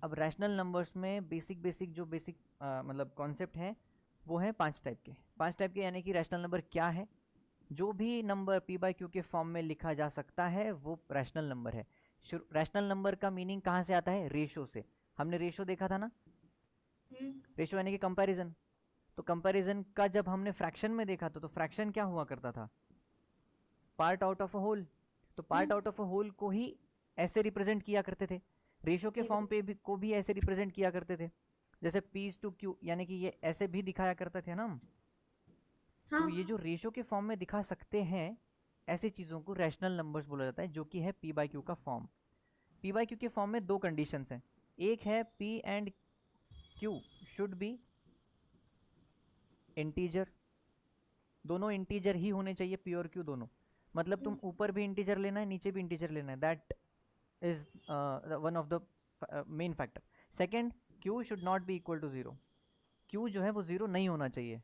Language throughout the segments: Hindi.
अब रैशनल नंबर्स में बेसिक जो बेसिक मतलब कॉन्सेप्ट है वो है 5 टाइप के। 5 टाइप के यानी कि रैशनल नंबर क्या है? जो भी नंबर पी बाई क्यू के फॉर्म में लिखा जा सकता है वो रैशनल नंबर है। रैशनल नंबर का मीनिंग कहाँ से आता है? रेशो से। हमने रेशो देखा था ना, रेशो यानी कि कंपैरिजन। तो कंपैरिजन का जब हमने फ्रैक्शन में देखा था तो फ्रैक्शन क्या हुआ करता था? Part out of a whole. तो part out of a whole को ही ऐसे रिप्रेजेंट किया करते थे, रेशो के फॉर्म पे भी को भी ऐसे रिप्रेजेंट किया करते थे, जैसे पीज टू क्यू, यानी कि ये ऐसे भी दिखाया करते थे ना हम। तो ये जो रेशो के फॉर्म में दिखा सकते हैं ऐसी चीज़ों को रैशनल नंबर्स बोला जाता है, जो कि है पी बाई क्यू का फॉर्म। पी बाई क्यू के फॉर्म में दो कंडीशंस हैं। एक है P and q should be integer, दोनों इंटीजर ही होने चाहिए, पी और क्यू दोनों। मतलब तुम ऊपर भी इंटीजर लेना है, नीचे भी इंटीजर लेना है, that is one of the main factor. Second, q should not be equal to zero. Q जो है वो जीरो नहीं होना चाहिए।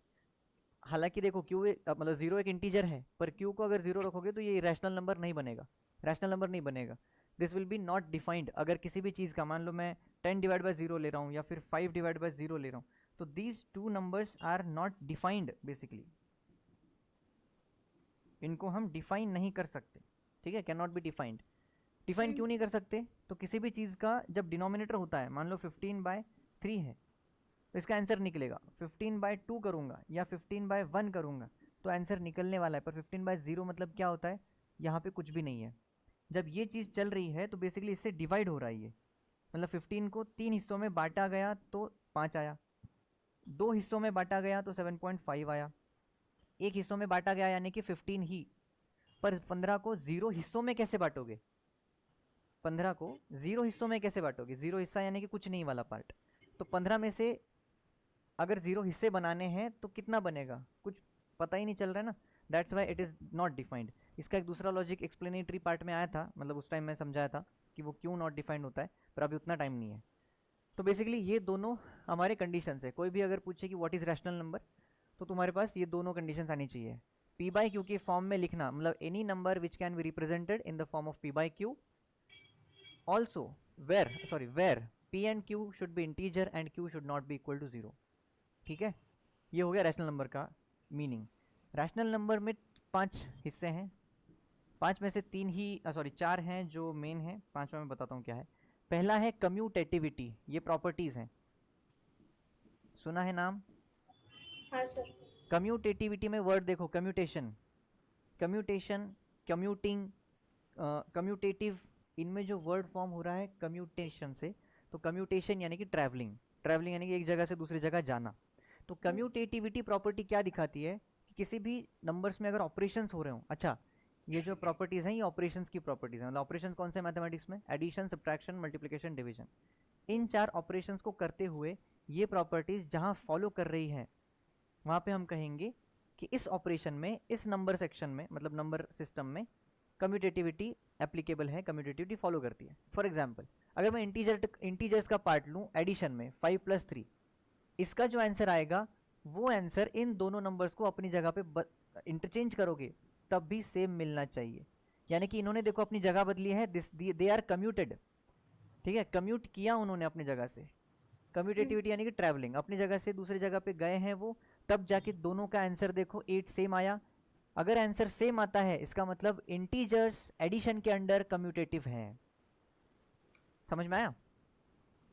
हालांकि देखो क्यू मतलब जीरो एक इंटीजर है, पर क्यू को अगर जीरो रखोगे तो ये रैशनल नंबर नहीं बनेगा, रैशनल नंबर नहीं बनेगा। This will be not defined. अगर किसी भी चीज़ का मान लो मैं 10 डिवाइड बाय जीरो ले रहा हूँ या फिर 5 डिवाइड बाय जीरो ले रहा हूँ, तो these two numbers are not defined basically. इनको हम डिफाइन नहीं कर सकते, ठीक है, can not be defined. Define क्यों नहीं कर सकते? तो किसी भी चीज़ का जब डिनोमिनेटर होता है, मान लो 15/3 है, तो इसका आंसर निकलेगा। 15/2 करूंगा या 15/1 करूंगा तो आंसर निकलने वाला है, पर 15/0 मतलब क्या होता है? यहाँ पे कुछ भी नहीं है। जब ये चीज़ चल रही है तो बेसिकली इससे डिवाइड हो रहा है ये, मतलब 15 को 3 हिस्सों में बांटा गया तो 5 आया, 2 हिस्सों में बांटा गया तो 7.5 आया, एक हिस्सों में बांटा गया यानी कि 15 ही। पर 15 को 0 हिस्सों में कैसे बांटोगे? 15 को 0 हिस्सों में कैसे बांटोगे? 0 हिस्सा यानी कि कुछ नहीं वाला पार्ट। तो 15 में से अगर 0 हिस्से बनाने हैं तो कितना बनेगा? कुछ पता ही नहीं चल रहा है ना, that's why it is not defined. इसका एक दूसरा लॉजिक एक्सप्लेनेटरी पार्ट में आया था, मतलब उस टाइम मैं समझाया था कि वो क्यों नॉट डिफाइंड होता है, पर अभी उतना टाइम नहीं है। तो बेसिकली ये दोनों हमारे कंडीशंस है। कोई भी अगर पूछे कि व्हाट इज रैशनल नंबर, तो तुम्हारे पास ये दोनों कंडीशंस आनी चाहिए। पी बाई क्यू के फॉर्म में लिखना, मतलब any number which can be represented in the form of p by q. Also where p and q should be integer and q should not be equal to zero. ठीक है, ये हो गया रैशनल नंबर का मीनिंग। रैशनल नंबर में 5 हिस्से हैं, 5 में से 3 ही चार हैं जो मेन है, 5वां मैं बताता हूँ क्या है। पहला है कम्यूटेटिविटी, ये प्रॉपर्टीज हैं, सुना है नाम? हाँ सर। कम्यूटेटिविटी में वर्ड देखो, कम्यूटेशन, कम्यूटेशन, कम्यूटिंग, कम्यूटेटिव, इनमें जो वर्ड फॉर्म हो रहा है कम्यूटेशन से, तो कम्यूटेशन यानी कि ट्रैवलिंग, ट्रैवलिंग यानी कि एक जगह से दूसरी जगह जाना। तो कम्यूटेटिविटी प्रॉपर्टी क्या दिखाती है कि किसी भी नंबर्स में अगर ऑपरेशंस हो रहे हो, अच्छा ये जो प्रॉपर्टीज हैं ये ऑपरेशंस की प्रॉपर्टीज हैं। मतलब ऑपरेशंस कौन से मैथमेटिक्स में? Addition, subtraction, multiplication, division. इन 4 ऑपरेशंस को करते हुए ये प्रॉपर्टीज जहां फॉलो कर रही है, वहां पे हम कहेंगे कि इस ऑपरेशन में, इस नंबर सेक्शन में, मतलब नंबर सिस्टम में कम्यूटेटिविटी एप्लीकेबल है, कम्यूटेटिविटी फॉलो करती है। फॉर एग्जाम्पल, अगर मैं इंटीजर्स का पार्ट लूँ एडिशन में 5+3, इसका जो आंसर आएगा वो आंसर इन दोनों नंबर्स को अपनी जगह पे इंटरचेंज करोगे तब भी सेम मिलना चाहिए। यानी कि इन्होंने देखो अपनी जगह बदली है, दे आर कम्यूटेड, ठीक है, कम्यूट किया उन्होंने अपनी जगह से। कम्यूटेटिविटी यानी कि ट्रैवलिंग, अपनी जगह से दूसरी जगह पे गए हैं वो, तब जाके दोनों का आंसर देखो 8 सेम आया। अगर आंसर सेम आता है इसका मतलब इंटीजर्स एडिशन के अंडर कम्यूटेटिव है। समझ में आया?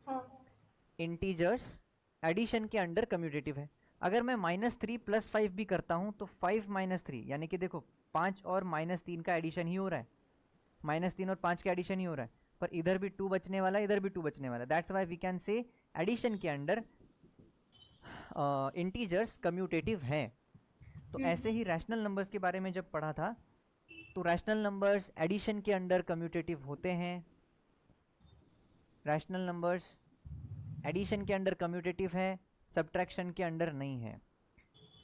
हाँ। इंटीजर्स एडिशन के अंडर कम्यूटेटिव है। अगर मैं -3 + 5 भी करता हूं तो 5 - 3 यानी कि देखो 5 और -3 का एडिशन ही हो रहा है, -3 और 5 का एडिशन ही हो रहा है, पर इधर भी 2 बचने वाला है, इधर भी 2 बचने वाला है। That's why we can say addition के अंडर इंटीजर्स कम्यूटेटिव हैं। तो ऐसे ही रैशनल नंबर्स के बारे में जब पढ़ा था, तो रैशनल नंबर्स एडिशन के अंडर कम्यूटेटिव होते हैं, रैशनल नंबर्स एडिशन के अंडर कम्यूटेटिव है, सब्ट्रैक्शन के अंडर नहीं है,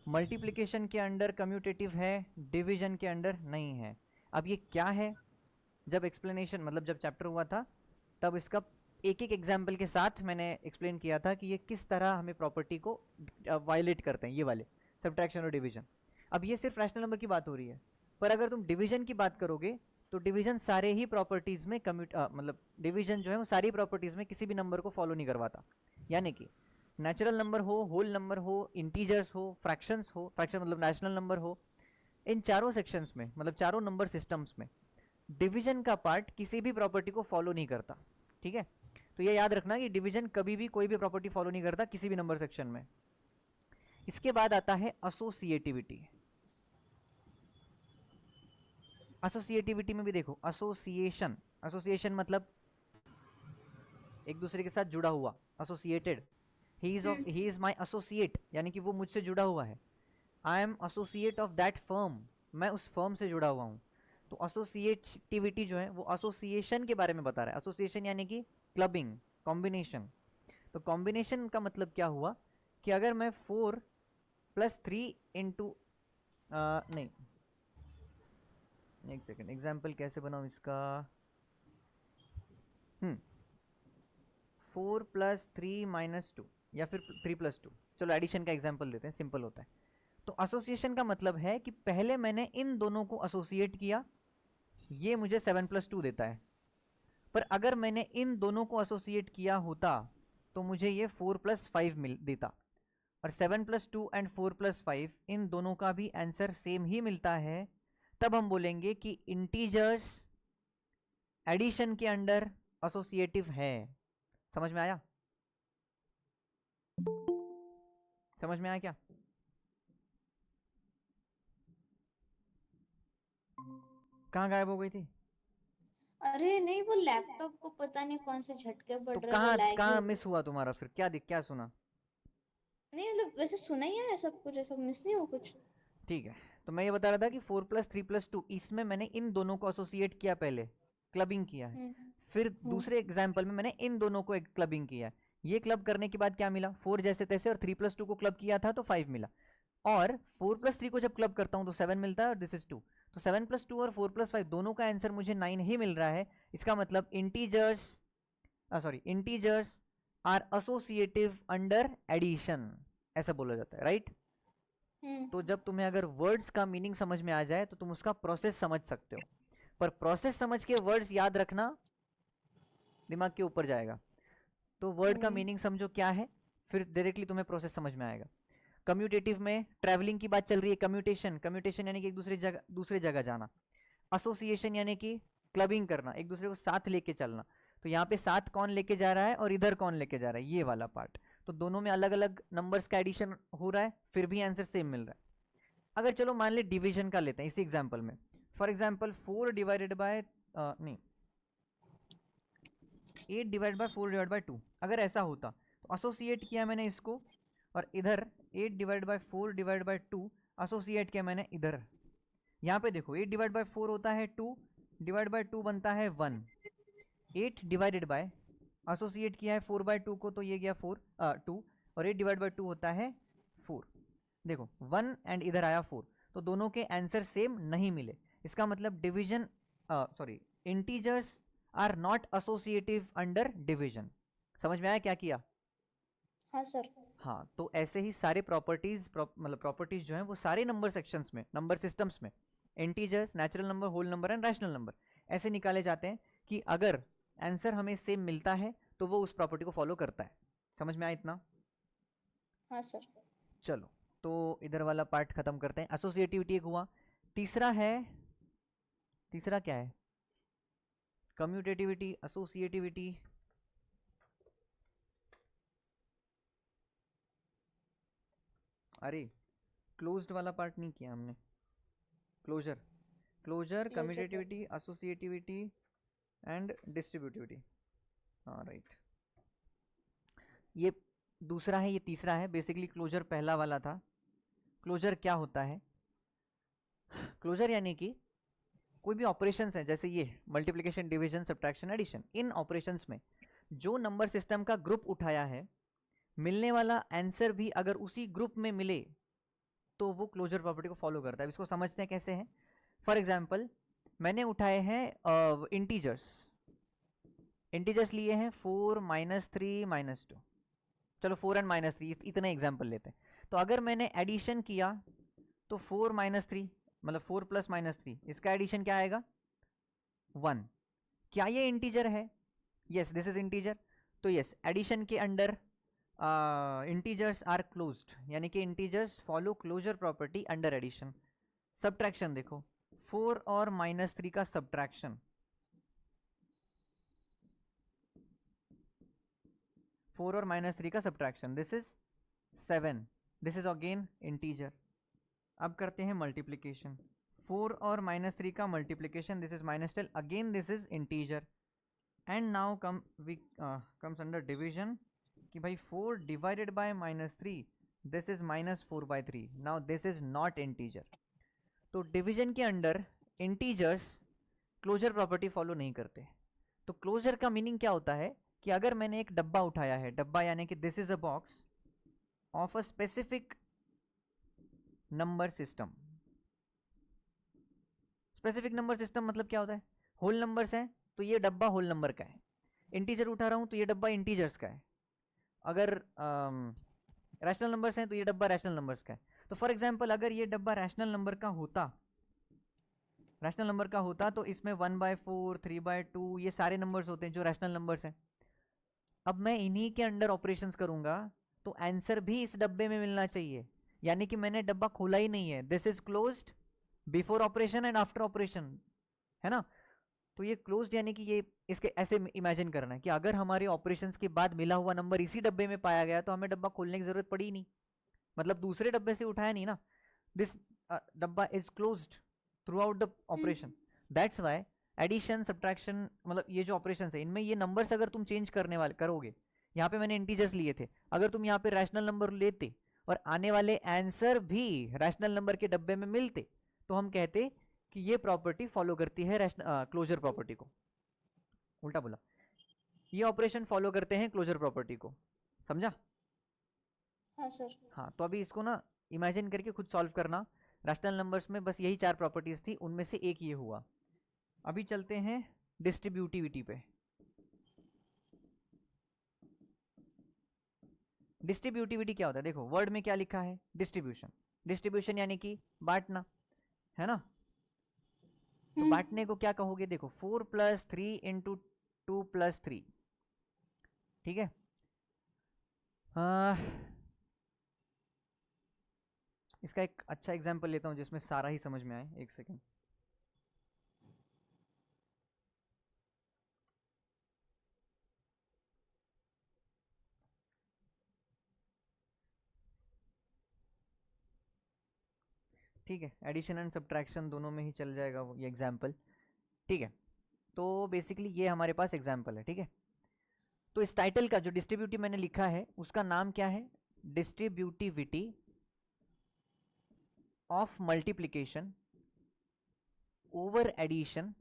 मल्टीप्लिकेशन के अंडर कम्यूटेटिव है, डिवीजन के अंडर नहीं है। अब ये क्या है? जब एक्सप्लेनेशन मतलब जब चैप्टर हुआ था तब इसका एक एक एग्जाम्पल के साथ मैंने एक्सप्लेन किया था कि ये किस तरह हमें प्रॉपर्टी को वायलेट करते हैं, ये वाले सब्ट्रैक्शन और डिवीजन। अब ये सिर्फ रैशनल नंबर की बात हो रही है, पर अगर तुम डिवीजन की बात करोगे तो डिवीजन सारे ही प्रॉपर्टीज में मतलब डिवीजन जो है वो सारी प्रॉपर्टीज में किसी भी नंबर को फॉलो नहीं करवाता। यानी कि नेचुरल नंबर हो, होल नंबर हो, इंटीजर्स हो, फ्रैक्शंस हो, फ्रैक्शन मतलब नेशनल नंबर हो, इन चारों सेक्शंस में मतलब चारों नंबर सिस्टम्स में डिवीजन का पार्ट किसी भी प्रॉपर्टी को फॉलो नहीं करता। ठीक है, तो ये याद रखना कि डिवीजन कभी भी कोई भी प्रॉपर्टी फॉलो नहीं करता किसी भी नंबर सेक्शन में। इसके बाद आता है एसोसिएटिविटी। एसोसिएटिविटी में भी देखो, एसोसिएशन, एसोसिएशन मतलब एक दूसरे के साथ जुड़ा हुआ, associated. He is my associate, यानी कि वो मुझसे जुड़ा हुआ है। I am associate of that firm, मैं उस फर्म से जुड़ा हुआ हूँ। तो एसोसिएटिविटी जो है वो एसोसिएशन के बारे में बता रहा है। एसोसिएशन यानी कि क्लबिंग, कॉम्बिनेशन। तो कॉम्बिनेशन का मतलब क्या हुआ कि अगर मैं 4+3 इंटू नहीं, एक सेकेंड, एग्जाम्पल कैसे बनाऊँ इसका। 4+3 - 2 या फिर 3+2, चलो एडिशन का एग्जाम्पल लेते हैं, सिंपल होता है। तो एसोसिएशन का मतलब है कि पहले मैंने इन दोनों को एसोसिएट किया, ये मुझे 7+2 देता है। पर अगर मैंने इन दोनों को एसोसिएट किया होता तो मुझे ये 4+5 मिल देता। और 7+2 एंड 4+5 इन दोनों का भी आंसर सेम ही मिलता है। तब हम बोलेंगे कि इंटीजर्स एडिशन के अंडर एसोसिएटिव है। समझ में आया? समझ में आया क्या? कहाँ गायब हो गई थी? अरे नहीं, वो लैपटॉप को पता नहीं कौन से झटके पड़ तो रहे, वो कहाँ लैग ही कहाँ हो गया। मिस हुआ तुम्हारा फिर? क्या सुना? नहीं मतलब वैसे सुना ही है सब कुछ, ऐसा मिस नहीं हो कुछ। ठीक है, तो मैं ये बता रहा था कि 4+3+2 इसमें मैंने इन दोनों को एसोसिएट किया, पहले क्लबिंग किया है। हम्म। फिर हम्म। दूसरे एग्जाम्पल में मैंने इन दोनों को एक क्लबिंग किया है। ये क्लब करने के बाद क्या मिला? 4 जैसे तैसे, और 3+2 को क्लब किया था तो 5 मिला। और 4+3 को जब क्लब करता हूँ तो 7 मिलता है, और दिस इज 2। तो 7+2 और 4+5 दोनों का आंसर मुझे 9 ही मिल रहा है। इसका मतलब integers are associative under addition, ऐसा बोला जाता है, राइट? तो जब तुम्हें अगर वर्ड्स का मीनिंग समझ में आ जाए तो तुम उसका प्रोसेस समझ सकते हो। पर प्रोसेस समझ के वर्ड्स याद रखना दिमाग के ऊपर जाएगा। तो वर्ड का मीनिंग समझो क्या है, फिर डायरेक्टली तुम्हें प्रोसेस समझ में आएगा। कम्यूटेटिव में ट्रैवलिंग की बात चल रही है, कम्यूटेशन, कम्यूटेशन यानी कि एक दूसरे जगह जाना। एसोसिएशन यानी कि क्लबिंग करना, एक दूसरे को साथ लेके चलना। तो यहाँ पे साथ कौन लेके जा रहा है और इधर कौन लेके जा रहा है, ये वाला पार्ट। तो दोनों में अलग अलग नंबर्स का एडिशन हो रहा है, फिर भी आंसर सेम मिल रहा है। अगर चलो मान ले डिवीजन का लेते हैं इसी एग्जांपल में। फॉर एग्जांपल 4 डिवाइडेड बाय नहीं 8 डिवाइड बाय 4 डिवाइड बाय 2, अगर ऐसा होता तो एसोसिएट किया मैंने इसको, और इधर 8 divide by 4 divide by 2 associate किया मैंने इधर। यहाँ पे देखो 8 डिवाइड बाय 4 होता है 2, डिवाइड बाय 2 बनता है 1। 8 डिवाइडेड बाय एसोसिएट किया है 4/2 को, तो ये गया 2, और 8 डिवाइड बाय 2 होता है 4। देखो 1 एंड इधर आया 4, तो दोनों के आंसर सेम नहीं मिले। इसका मतलब division integers are not associative under division. समझ में आया क्या किया? हाँ सर। हाँ, तो ऐसे ही सारे मतलब प्रॉपर्टीज जो हैं वो सारे नंबर सेक्शंस में, नंबर सिस्टम्स में, integers, natural number, whole number and rational number ऐसे निकाले जाते हैं कि अगर आंसर हमें सेम मिलता है तो वो उस प्रॉपर्टी को फॉलो करता है। समझ में आया इतना? हाँ सर। चलो, तो इधर वाला पार्ट खत्म करते हैं। एसोसिएटिविटी एक हुआ। तीसरा क्या है? कम्यूटेटिविटी, एसोसिएटिविटी, अरे क्लोज्ड वाला पार्ट नहीं किया हमने। Closure, commutativity, associativity and distributivity. हाँ राइट, ये दूसरा है, ये तीसरा है। बेसिकली क्लोजर पहला वाला था। क्लोजर क्या होता है? क्लोजर यानी कि कोई भी ऑपरेशंस हैं, जैसे ये मल्टीप्लिकेशन, डिवीजन, सब्ट्रैक्शन, एडिशन, इन ऑपरेशंस में जो नंबर सिस्टम का ग्रुप उठाया है, मिलने वाला आंसर भी अगर उसी ग्रुप में मिले तो वो क्लोजर प्रॉपर्टी को फॉलो करता है। इसको समझते हैं कैसे हैं। फॉर एग्जाम्पल मैंने उठाए हैं इंटीजर्स लिए हैं 4 -3 -2, चलो 4 एंड -3 इतने एग्जाम्पल लेते हैं। तो अगर मैंने एडिशन किया तो 4 - 3 मतलब 4 + -3, इसका एडिशन क्या आएगा? 1। क्या ये इंटीजर है? Yes, this is integer. तो यस, एडिशन के अंडर इंटीजर्स आर क्लोज्ड, यानी कि इंटीजर्स follow closure property under addition. Subtraction देखो, 4 और -3 का सब्ट्रैक्शन, 4 और -3 का subtraction, this is 7, this is again integer. अब करते हैं मल्टीप्लिकेशन, 4 और -3 का multiplication, this is -10, again this is integer. And now comes under division कि भाई 4 divided by -3, this is -4/3, now this is not integer. तो डिवीजन के under integers closure property follow नहीं करते। तो क्लोजर का मीनिंग क्या होता है कि अगर मैंने एक डब्बा उठाया है, डब्बा यानी कि this is a box of a specific number system. Specific number system मतलब क्या होता है? होल नंबर्स हैं तो ये डब्बा होल नंबर का है, इंटीजर उठा रहा हूं तो ये डब्बा इंटीजर्स का है, अगर रैशनल नंबर्स हैं तो ये डब्बा रैशनल नंबर्स का है। तो फॉर एग्जांपल अगर ये डब्बा रैशनल नंबर का होता तो इसमें 1/4, 3/2 ये सारे नंबर्स होते हैं जो रैशनल नंबर्स हैं। अब मैं इन्हीं के अंडर ऑपरेशंस करूंगा तो आंसर भी इस डब्बे में मिलना चाहिए, यानी कि मैंने डब्बा खोला ही नहीं है, this is closed before operation and after operation, है ना। तो ये क्लोज्ड यानी कि ये इसके ऐसे इमेजिन करना है कि अगर हमारे ऑपरेशंस के बाद मिला हुआ नंबर इसी डब्बे में पाया गया तो हमें डब्बा खोलने की जरूरत पड़ी ही नहीं, मतलब दूसरे डब्बे से उठाया नहीं ना, दिस डब्बा is closed throughout the operation. That's why addition subtraction, मतलब ये जो ऑपरेशन है इनमें ये नंबर्स अगर तुम चेंज करने वाले करोगे, यहाँ पे मैंने इंटीजर्स लिए थे, अगर तुम यहाँ पे रैशनल नंबर लेते और आने वाले आंसर भी रैशनल नंबर के डब्बे में मिलते तो हम कहते कि ये प्रॉपर्टी फॉलो करती है क्लोजर प्रॉपर्टी को। उल्टा बोला, ये ऑपरेशन फॉलो करते हैं क्लोजर प्रॉपर्टी को, समझा? हाँ सर। हाँ, तो अभी इसको ना इमेजिन करके खुद सॉल्व करना। रैशनल नंबर्स में बस यही 4 प्रॉपर्टीज थी, उनमें से एक ये हुआ। अभी चलते हैं डिस्ट्रीब्यूटिविटी पे। डिस्ट्रीब्यूटिविटी क्या होता है? देखो वर्ड में क्या लिखा है, डिस्ट्रीब्यूशन। डिस्ट्रीब्यूशन यानी कि बांटना, है ना। तो बांटने को क्या कहोगे? देखो 4 + 3 × 2 + 3, ठीक है। इसका एक अच्छा एग्जाम्पल लेता हूं जिसमें सारा ही समझ में आए, एक सेकेंड। ठीक है, एडिशन एंड सब्ट्रैक्शन दोनों में ही चल जाएगा वो ये एग्जाम्पल, ठीक है। तो बेसिकली ये हमारे पास एग्जाम्पल है, ठीक है। तो इस टाइटल का जो डिस्ट्रीब्यूटिव मैंने लिखा है उसका नाम क्या है? Distributivity of multiplication over addition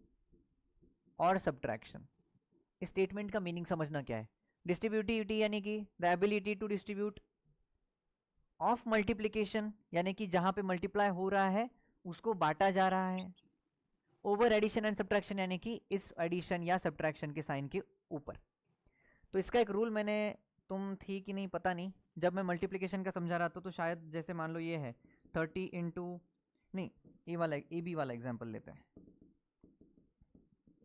और सब्ट्रैक्शन। स्टेटमेंट का मीनिंग समझना क्या है। डिस्ट्रीब्यूटिविटी यानी कि the ability to distribute of multiplication, यानी कि जहां पे मल्टीप्लाई हो रहा है उसको बांटा जा रहा है। ओवर एडिशन एंड सब्ट्रैक्शन यानी कि इस एडिशन या सब्ट्रैक्शन के साइन के ऊपर। तो इसका एक रूल मैंने, तुम थी कि नहीं पता नहीं, जब मैं मल्टीप्लिकेशन का समझा रहा था तो शायद जैसे मान लो ये है 30 × नहीं, ए बी वाला एग्जाम्पल लेते हैं,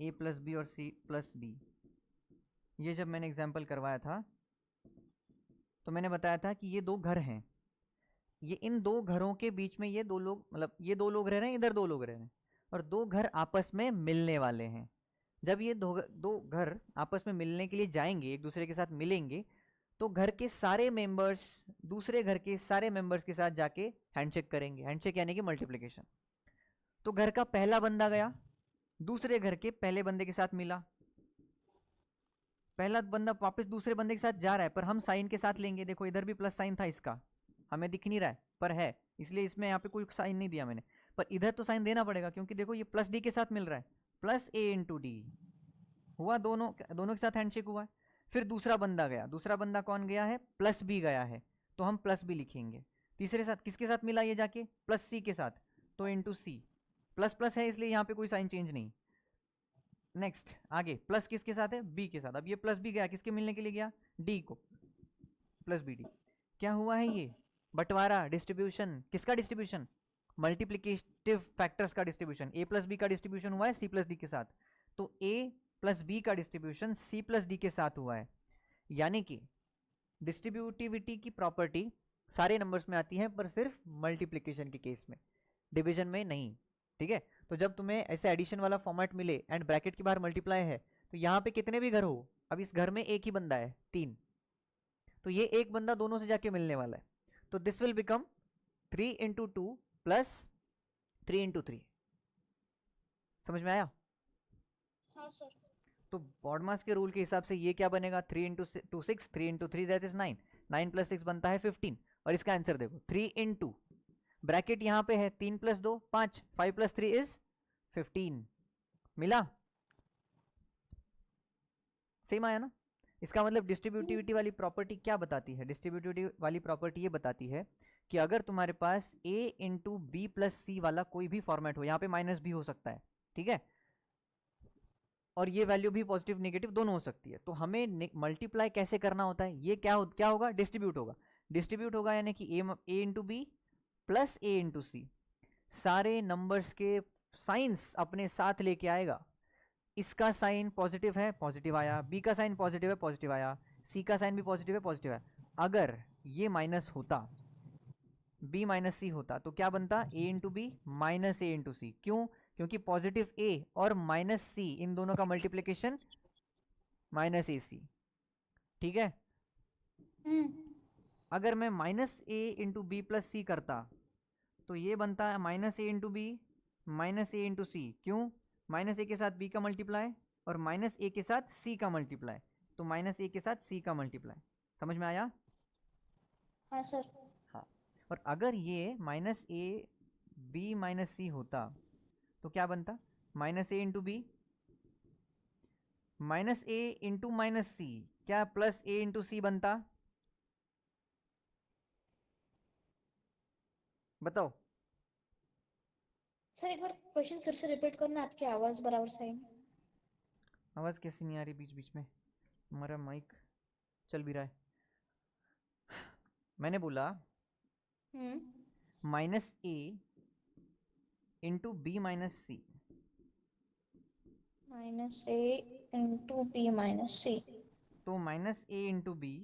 a + b और c + d। ये जब मैंने एग्जाम्पल करवाया था तो मैंने बताया था कि ये 2 घर हैं, ये इन 2 घरों के बीच में ये 2 लोग, मतलब ये 2 लोग रह रहे हैं, इधर 2 लोग रह रहे हैं, और 2 घर आपस में मिलने वाले हैं। जब ये दो घर आपस में मिलने के लिए जाएंगे, एक दूसरे के साथ मिलेंगे, तो घर के सारे मेंबर्स दूसरे घर के सारे मेंबर्स के साथ जाके हैंडशेक करेंगे। हैंडशेक यानी कि मल्टीप्लिकेशन। तो घर का पहला बंदा गया, दूसरे घर के पहले बंदे के साथ मिला, पहला बंदा वापस दूसरे बंदे के साथ जा रहा है, पर हम साइन के साथ लेंगे। देखो इधर भी प्लस साइन था, इसका हमें दिख नहीं रहा है पर है, इसलिए इसमें यहाँ पे कोई साइन नहीं दिया मैंने, पर इधर तो साइन देना पड़ेगा क्योंकि देखो ये +d के साथ मिल रहा है, +a × d हुआ, दोनों के साथ हैंडशेक हुआ है। फिर दूसरा बंदा गया, दूसरा बंदा कौन गया है? +b गया है, तो हम +b लिखेंगे। तीसरे साथ किसके साथ मिला ये जाके? +c के साथ, तो × c, प्लस प्लस है इसलिए यहाँ पे कोई साइन चेंज नहीं। नेक्स्ट आगे प्लस किसके साथ है? b के साथ। अब ये +b गया, किसके मिलने के लिए गया? d को, +bd। क्या हुआ है ये? बंटवारा, डिस्ट्रीब्यूशन। किसका डिस्ट्रीब्यूशन? मल्टीप्लिकेटिव फैक्टर्स का डिस्ट्रीब्यूशन। a + b का डिस्ट्रीब्यूशन हुआ है c + d के साथ। तो a प्लस बी का डिस्ट्रीब्यूशन c प्लस डी के साथ हुआ है, यानी कि डिस्ट्रीब्यूटिविटी की प्रॉपर्टी सारे नंबर्स में आती है पर सिर्फ मल्टीप्लिकेशन के केस में, डिवीजन में नहीं। ठीक है, तो जब तुम्हें ऐसे एडिशन वाला फॉर्मेट मिले एंड ब्रैकेट के बाहर मल्टीप्लाई है, तो यहाँ पे कितने भी घर हो, अब इस घर में एक ही बंदा है 3, तो ये एक बंदा दोनों से जाके मिलने वाला है, तो this will become 3 into 2 plus 3 into 3। समझ में आया? हाँ सर। तो बॉडमास के रूल के हिसाब से ये क्या बनेगा, 3 into 2 6, 3 into 3 that is 9, 9 plus 6 बनता है 15, और इसका आंसर देखो 3 इंटू ब्रैकेट यहाँ पे है 3 प्लस 2 5, 5 प्लस 3 इज 15, मिला? सेम आया ना? इसका मतलब डिस्ट्रीब्यूटिविटी वाली प्रॉपर्टी क्या बताती है, डिस्ट्रीब्यूटिविटी वाली प्रॉपर्टी ये बताती है कि अगर तुम्हारे पास a इंटू बी प्लस सी वाला कोई भी फॉर्मेट हो, यहाँ पे माइनस भी हो सकता है, ठीक है, और ये वैल्यू भी पॉजिटिव नेगेटिव दोनों हो सकती है, तो हमें मल्टीप्लाई कैसे करना होता है, ये क्या होगा, डिस्ट्रीब्यूट होगा, डिस्ट्रीब्यूट होगा यानी कि a into B plus a into C, सारे नंबर्स के साइंस अपने साथ लेके आएगा। इसका साइन पॉजिटिव है, पॉजिटिव आया, बी का साइन पॉजिटिव है, पॉजिटिव आया, सी का साइन भी पॉजिटिव है, पॉजिटिव आया। अगर ये माइनस होता, b माइनस सी होता, तो क्या बनता, a into B minus A into C, क्यों, क्योंकि पॉजिटिव a और माइनस सी इन दोनों का मल्टीप्लिकेशन माइनस ए सी। ठीक है, अगर मैं minus A into B plus सी करता तो ये बनता है minus A into B minus A into C, क्यों, माइनस ए के साथ बी का मल्टीप्लाई और माइनस ए के साथ सी का मल्टीप्लाई, तो माइनस ए के साथ सी का मल्टीप्लाई। समझ में आया? हाँ सर। हाँ, और अगर ये माइनस ए बी माइनस सी होता तो क्या बनता, minus A into B minus A into minus सी, क्या प्लस ए इंटू सी बनता, बताओ। सर एक बार क्वेश्चन फिर से रिपीट करना, आपकी आवाज बराबर सही नहीं। आवाज कैसी नहीं आ रही बीच बीच में, हमारा माइक चल भी रहा है। मैंने बोला minus A into B minus C, minus A into B minus सी, तो माइनस ए इंटू बी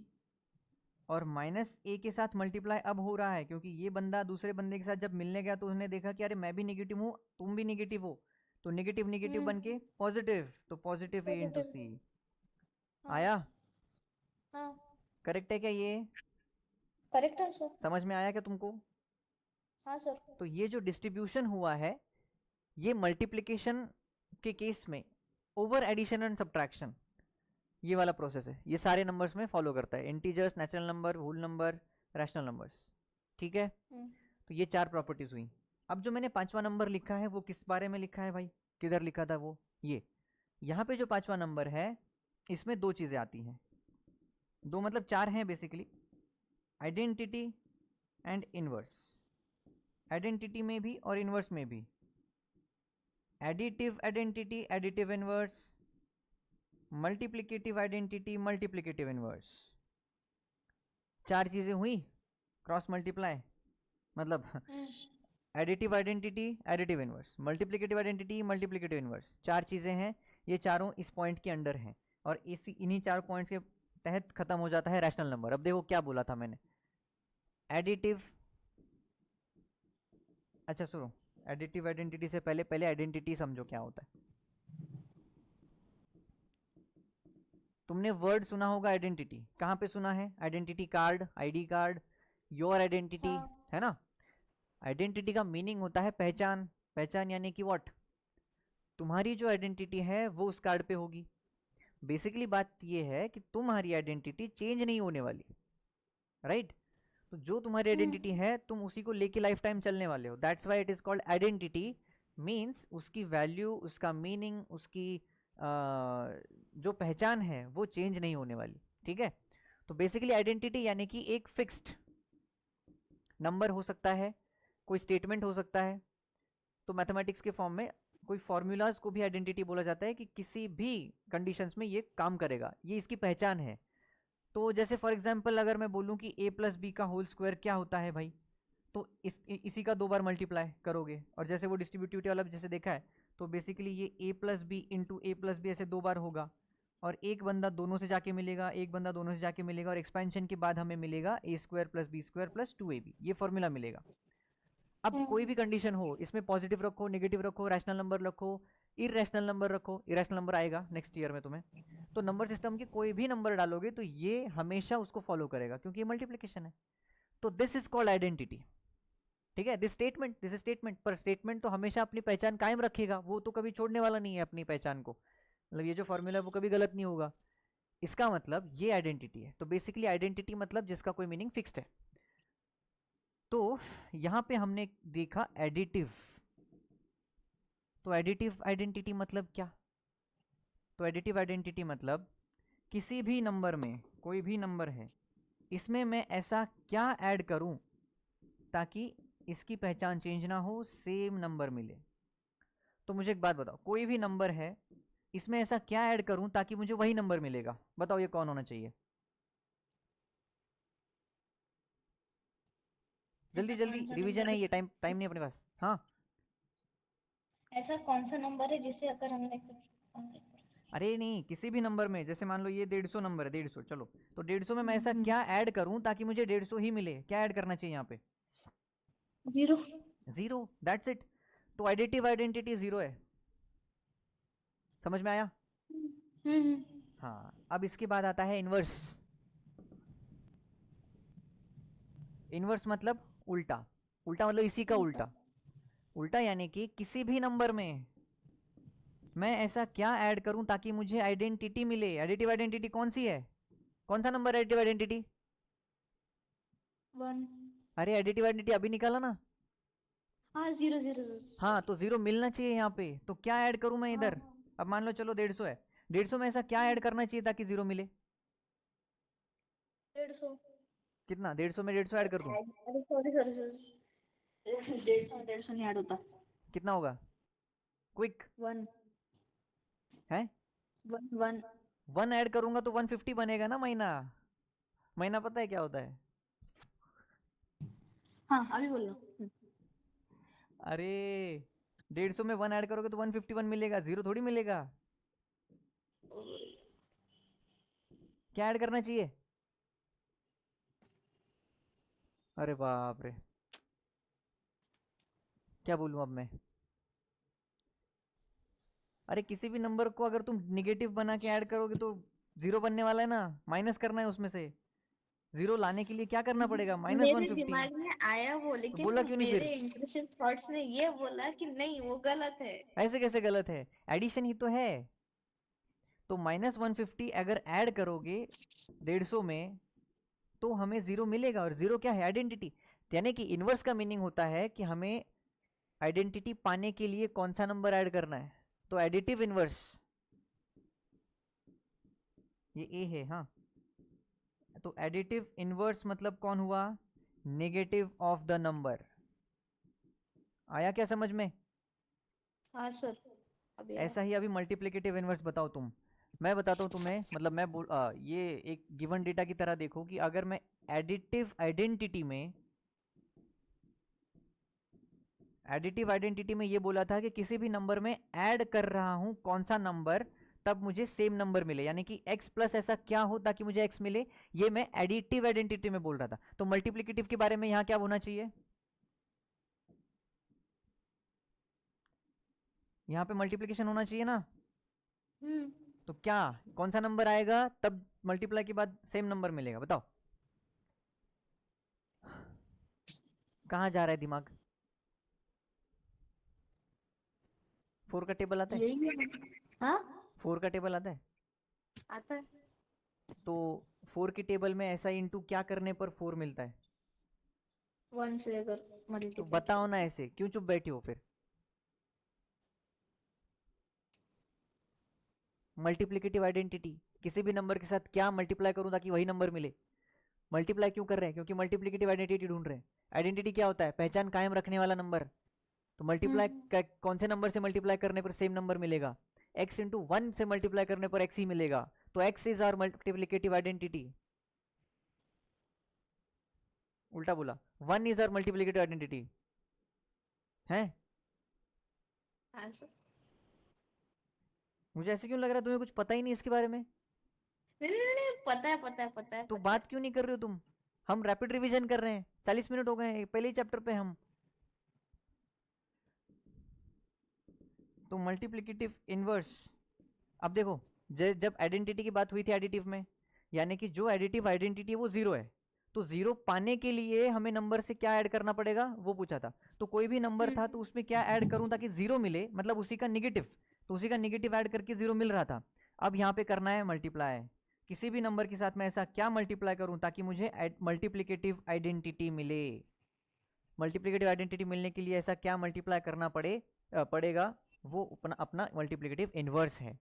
और माइनस ए के साथ मल्टीप्लाई अब हो रहा है, क्योंकि ये बंदा दूसरे बंदे के साथ जब मिलने गया तो उसने देखा कि अरे मैं भी नेगेटिव हूँ तुम भी नेगेटिव हो, तो नेगेटिव नेगेटिव बन के पॉजिटिव, तो पॉजिटिव ए इंटू सी आया। हाँ करेक्ट है क्या ये? करेक्ट है सर। समझ में आया क्या तुमको? हाँ सर। तो ये जो डिस्ट्रीब्यूशन हुआ है ये मल्टीप्लिकेशन के केस में ओवर एडिशन एंड सब्ट्रैक्शन ये वाला प्रोसेस है, ये सारे नंबर्स में फॉलो करता है, integers, natural number, whole number, rational numbers. ठीक है, तो ये 4 प्रॉपर्टीज हुई। अब जो मैंने 5वां नंबर लिखा है वो किस बारे में लिखा है भाई, किधर लिखा था वो, ये यहाँ पे जो 5वां नंबर है इसमें 2 चीज़ें आती हैं, 2 मतलब 4 हैं basically, identity and inverse. Identity में भी और इनवर्स में भी, additive identity, additive inverse, multiplicative identity, multiplicative inverse. 4 चीजें हुई, क्रॉस मल्टीप्लाई मतलब additive identity, additive inverse, multiplicative identity, multiplicative inverse, 4 चीजें हैं, ये चारों इस पॉइंट के अंडर हैं, और इन्हीं 4 पॉइंट्स के तहत खत्म हो जाता है रैशनल नंबर। अब देखो क्या बोला था मैंने, एडिटिव, अच्छा सुनो, एडिटिव आइडेंटिटी से पहले आइडेंटिटी समझो क्या होता है। तुमने वर्ड सुना होगा आइडेंटिटी, कहाँ पे सुना है, identity card, ID card, your identity, है ना। आइडेंटिटी का मीनिंग होता है पहचान, पहचान यानी कि व्हाट, तुम्हारी जो आइडेंटिटी है वो उस कार्ड पे होगी। बेसिकली बात ये है कि तुम्हारी आइडेंटिटी चेंज नहीं होने वाली, राइट। तो जो तुम्हारी आइडेंटिटी है तुम उसी को लेके लाइफ टाइम चलने वाले हो, that's why it is called identity. Means उसकी वैल्यू, उसका मीनिंग, उसकी जो पहचान है वो चेंज नहीं होने वाली। ठीक है, तो बेसिकली आइडेंटिटी यानी कि एक फिक्स्ड नंबर हो सकता है, कोई स्टेटमेंट हो सकता है, तो मैथमेटिक्स के फॉर्म में कोई फॉर्मूलाज को भी आइडेंटिटी बोला जाता है कि किसी भी कंडीशंस में ये काम करेगा, ये इसकी पहचान है। तो जैसे फॉर एग्जांपल अगर मैं बोलूं कि a प्लस बी का होल स्क्वायर क्या होता है भाई, तो इसी का 2 बार मल्टीप्लाई करोगे, और जैसे वो डिस्ट्रीब्यूटिविटी वाला जैसे देखा है, तो बेसिकली ये a plus B into A plus B ऐसे 2 बार होगा, और एक बंदा दोनों से जाके मिलेगा, एक बंदा दोनों से जाके मिलेगा, और एक्सपेंशन के बाद हमें मिलेगा A square plus B square plus 2ab, ये फॉर्मूला मिलेगा। अब कोई भी कंडीशन हो, इसमें पॉजिटिव रखो, नेगेटिव रखो, रैशनल नंबर रखो, इरेशनल नंबर रखो, इरेशनल नंबर आएगा नेक्स्ट ईयर में तुम्हें, तो नंबर सिस्टम के कोई भी नंबर डालोगे तो ये हमेशा उसको फॉलो करेगा, क्योंकि ये मल्टीप्लिकेशन है। तो दिस इज कॉल्ड आइडेंटिटी। ठीक है, दिस इज स्टेटमेंट, पर स्टेटमेंट तो हमेशा अपनी पहचान कायम रखेगा, वो तो कभी छोड़ने वाला नहीं है अपनी पहचान को, मतलब ये जो फॉर्मूला है वो कभी गलत नहीं होगा। इसका मतलब ये आइडेंटिटी है। तो बेसिकली आइडेंटिटी मतलब जिसका कोई मीनिंग फिक्स्ड है। तो यहां पे हमने देखा एडिटिव। तो एडिटिव आइडेंटिटी मतलब क्या? तो एडिटिव आइडेंटिटी मतलब किसी भी नंबर में, कोई भी नंबर है, इसमें मैं ऐसा क्या ऐड करूं ताकि इसकी पहचान चेंज ना हो, सेम नंबर मिले। तो मुझे एक बात बताओ, कोई भी नंबर है, इसमें ऐसा क्या ऐड करूं ताकि मुझे वही नंबर मिलेगा? बताओ ये कौन होना चाहिए? जल्दी ऐसा जल्दी, कौन सा रिवीजन नंबर है है? ये, टाइम टाइम नहीं अपने पास। हाँ, ऐसा कौन सा नंबर है जिसे अगर हमने कुछ अरे नहीं, किसी भी नंबर में, जैसे मान लो ये 150 नंबर है, 150, चलो, तो 150 में मैं ऐसा हम्म, क्या ऐड करूं ताकि मुझे 150 ही मिले? क्या ऐड करना चाहिए यहाँ पे? जीरो। Zero, that's it. तो एडिटिव आइडेंटिटी जीरो है। समझ में आया? हम्म। हाँ, अब इसके बाद आता है इनवर्स। इनवर्स मतलब उल्टा। उल्टा मतलब इसी का उल्टा। उल्टा यानी कि किसी भी नंबर में मैं ऐसा क्या ऐड करूं ताकि मुझे आइडेंटिटी मिले। एडिटिव आइडेंटिटी कौन सी है? कौन सा नंबर है एडिटिव आइडेंटिटी? वन। अरे एडिटिव आइडेंटिटी अभी निकाला ना। हाँ, जीरो जीरो। हाँ, तो जीरो मिलना चाहिए यहाँ पे, तो क्या ऐड करूं मैं हाँ, इधर? अब मान लो चलो 150 है, 150 में ऐसा क्या ऐड करना चाहिए ताकि जीरो मिले? 150। कितना? 150 में 150 ऐड कर दूं? अरे सॉरी सॉरी सॉरी, 150 नहीं ऐड होता। कितना होगा? Quick one. है। One one. 1 ऐड करूंगा तो 150 बनेगा ना महीना। महीना पता है क्या होता है? हाँ, अभी बोलो। अरे 150 में 1 ऐड करोगे तो 151 मिलेगा, जीरो थोड़ी मिलेगा। क्या ऐड करना चाहिए? अरे बाप रे, क्या बोलूं अब मैं? अरे किसी भी नंबर को अगर तुम निगेटिव बना के ऐड करोगे तो जीरो बनने वाला है ना, माइनस करना है उसमें से। जीरो लाने के लिए क्या करना पड़ेगा? माइनस मेरे 150। दिमाग में आया वो, तो लेकिन बोला क्यों नहीं फिर? मेरे इंट्रूसिव थॉट्स ने ये बोला कि नहीं, वो गलत है। ऐसे कैसे गलत है? एडिशन ही तो है। तो -150 अगर ऐड करोगे 150 में तो हमें जीरो मिलेगा, और जीरो क्या है? आइडेंटिटी। यानी कि इनवर्स का मीनिंग होता है कि हमें आइडेंटिटी पाने के लिए कौन सा नंबर ऐड करना है। तो एडिटिव इनवर्स ये ए है। हाँ, तो एडिटिव इनवर्स मतलब कौन हुआ? Negative of the number. आया क्या समझ में? हाँ सर, अभी आया। ऐसा ही अभी मल्टीप्लिकेटिव इनवर्स बताओ तुम। मैं बताता हूँ तुम्हें, मतलब ये एक गिवन डेटा की तरह देखो कि अगर मैं एडिटिव आइडेंटिटी में ये बोला था कि किसी भी नंबर में ऐड कर रहा हूं कौन सा नंबर, तब मुझे सेम नंबर मिले, यानी कि x प्लस ऐसा क्या हो ताकि मुझे x मिले, ये मैं एडिटिव आइडेंटिटी में बोल रहा था। तो मल्टीप्लिकेटिव के बारे में यहां क्या होना चाहिए? यहां पे मल्टीप्लिकेशन होना चाहिए ना। हम्म। तो क्या, कौन सा नंबर आएगा तब मल्टीप्लाई के बाद सेम नंबर मिलेगा? बताओ कहाँ जा रहा है दिमाग? 4 का टेबल आता है? यही है। हाँ, 4 का टेबल आता है? आता है। तो 4 की टेबल में ऐसा इंटू क्या करने पर 4 मिलता है? वन से अगर तो मल्टीप्लाई बताओ किया ना, ऐसे क्यों चुप बैठी हो फिर? मल्टीप्लिकेटिव आइडेंटिटी, किसी भी नंबर के साथ क्या मल्टीप्लाई करूं ताकि वही नंबर मिले। मल्टीप्लाई क्यों कर रहे हैं? क्योंकि मल्टीप्लिकेटिव आइडेंटिटी ढूंढ रहे हैं। आइडेंटिटी क्या होता है? पहचान कायम रखने वाला नंबर। तो मल्टीप्लाई कौन से नंबर से मल्टीप्लाई करने पर सेम नंबर मिलेगा? x इंटू 1 से मल्टीप्लाई करने पर x ही मिलेगा। तो x is our multiplicative identity. उल्टा बोला, 1 इज आवर मल्टीप्लिकेटिव आइडेंटिटी है। हाँ सर। मुझे ऐसे क्यों लग रहा है तुम्हें कुछ पता ही नहीं इसके बारे में? नहीं नहीं नहीं, पता है पता है पता है तो पता है। बात क्यों नहीं कर रहे हो तुम? हम रैपिड रिवीजन कर रहे हैं, 40 मिनट हो गए हैं पहले ही चैप्टर पे हम। तो मल्टीप्लिकेटिव इनवर्स, अब देखो, जब आइडेंटिटी की बात हुई थी एडिटिव में, यानी कि जो एडिटिव आइडेंटिटी है वो जीरो है, तो जीरो पाने के लिए हमें नंबर से क्या ऐड करना पड़ेगा वो पूछा था। तो कोई भी नंबर था तो उसमें क्या ऐड करूं ताकि जीरो मिले, मतलब उसी का निगेटिव, तो उसी का निगेटिव ऐड करके जीरो मिल रहा था। अब यहाँ पे करना है मल्टीप्लाई, किसी भी नंबर के साथ मैं ऐसा क्या मल्टीप्लाई करूं ताकि मुझे मल्टीप्लिकेटिव आइडेंटिटी मिले। मल्टीप्लिकेटिव आइडेंटिटी मिलने के लिए ऐसा क्या मल्टीप्लाई करना पड़ेगा, वो अपना अपना मल्टीप्लिकेटिव इनवर्स है।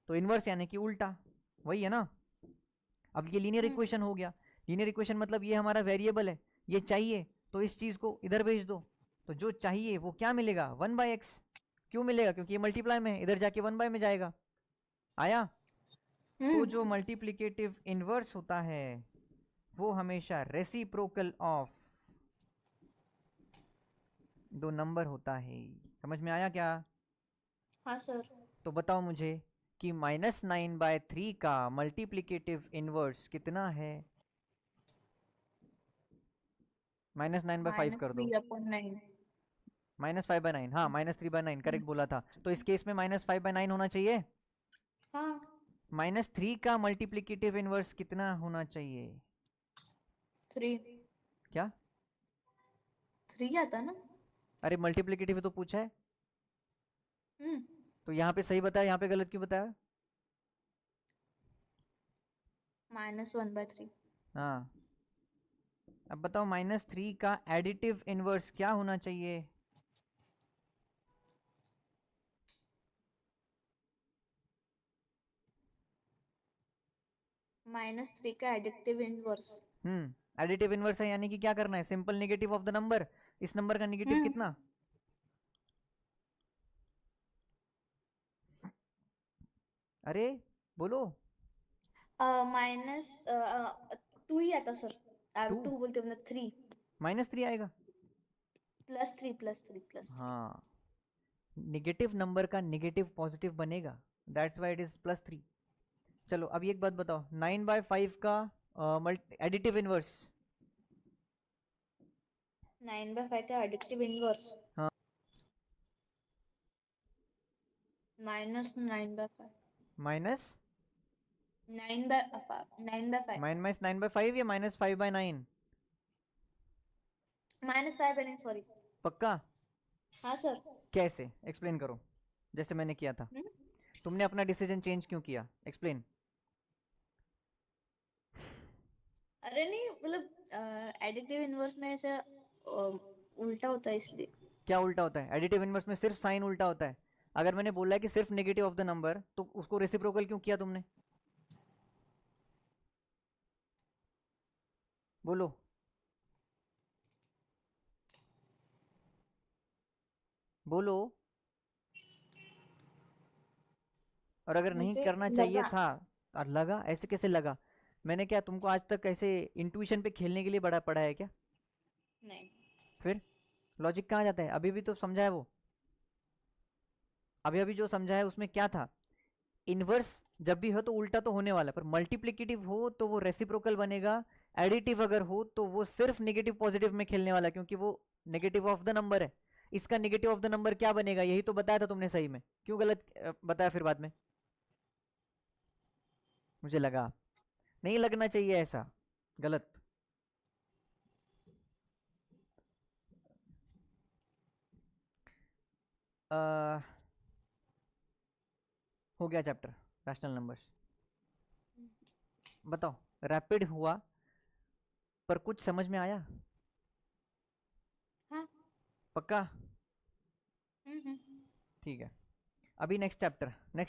तो इनवर्स यानी कि उल्टा, वही है ना। अब ये लीनियर इक्वेशन हो गया। लीनियर इक्वेशन मतलब ये हमारा वेरिएबल है, ये चाहिए तो इस चीज को इधर भेज दो, तो जो चाहिए वो क्या मिलेगा, 1/x। क्यों मिलेगा? क्योंकि ये मल्टीप्लाई में है, इधर जाके 1 में जाएगा। आया? तो जो मल्टीप्लिकेटिव इनवर्स होता है वो हमेशा रेसिप्रोकल ऑफ दो नंबर होता है। समझ में आया क्या? हाँ सर। तो बताओ मुझे कि -9/3 का मल्टीप्लिकेटिव इनवर्स कितना है? -9/5 कर दो। -3/9। -5/9, हाँ, -3/9 करेक्ट बोला था। तो इस केस में -5/9 होना चाहिए। हाँ। -3 का मल्टीप्लिकेटिव इनवर्स कितना होना चाहिए? 3। क्या? 3 आता ना। अरे मल्टीप्लिकेटिव तो पूछा है, हम्म। तो यहाँ पे सही बताया, यहाँ पे गलत क्यों बताया? -1/3। हाँ, अब बताओ -3 का एडिटिव इनवर्स क्या होना चाहिए? -3 का एडिक्टिव इनवर्स। एडिटिव इनवर्स है यानी कि क्या करना है, simple negative of the number. इस नंबर का नेगेटिव हम्म। कितना? अरे बोलो। -2 ही आता सर। 2 2 बोलते मतलब 3। -3 आएगा। +3 +3 +3। हाँ, नेगेटिव नंबर का नेगेटिव पॉजिटिव बनेगा, दैट्स वाई इट इज +3। चलो अब एक बात बताओ, 9/5 का एडिटिव इनवर्स। 9/5 का एडिक्टिव इनवर्स। हाँ, -9/5। माइनस 9/5। -9/5 या -5/9? -5/9 सॉरी। पक्का? हाँ सर। कैसे एक्सप्लेन करो, जैसे मैंने किया था। हम्म? तुमने अपना डिसीजन चेंज क्यों किया, एक्सप्लेन। अरे नहीं मतलब एडिक्टिव इनवर्स में ऐसा उल्टा होता है इसलिए। क्या उल्टा होता है? एडिटिव इनवर्स में सिर्फ साइन उल्टा होता है। अगर मैंने बोला है कि सिर्फ नेगेटिव ऑफ द नंबर, तो उसको रेसिप्रोकल क्यों किया तुमने? बोलो। बोलो। और अगर नहीं मुझे करना चाहिए लगा। था, और लगा, ऐसे कैसे लगा? मैंने क्या तुमको आज तक ऐसे इंट्यूशन पे खेलने के लिए बड़ा पढ़ा है क्या? नहीं। फिर लॉजिक कहाँ जाता है? अभी भी तो समझा है वो, अभी अभी जो समझा है उसमें क्या था? इनवर्स जब भी हो तो उल्टा तो होने वाला है, पर मल्टीप्लिकेटिव हो तो वो रेसिप्रोकल बनेगा। एडिटिव अगर हो तो वो सिर्फ नेगेटिव पॉजिटिव में खेलने वाला है, क्योंकि वो नेगेटिव ऑफ द नंबर है। इसका नेगेटिव ऑफ द नंबर क्या बनेगा, यही तो बताया था तुमने सही में, क्यों गलत बताया फिर बाद में? मुझे लगा नहीं लगना चाहिए ऐसा, गलत। अ, हो गया चैप्टर रैशनल नंबर्स। बताओ, रैपिड हुआ पर कुछ समझ में आया? हाँ। पक्का? हम्म। ठीक है। अभी नेक्स्ट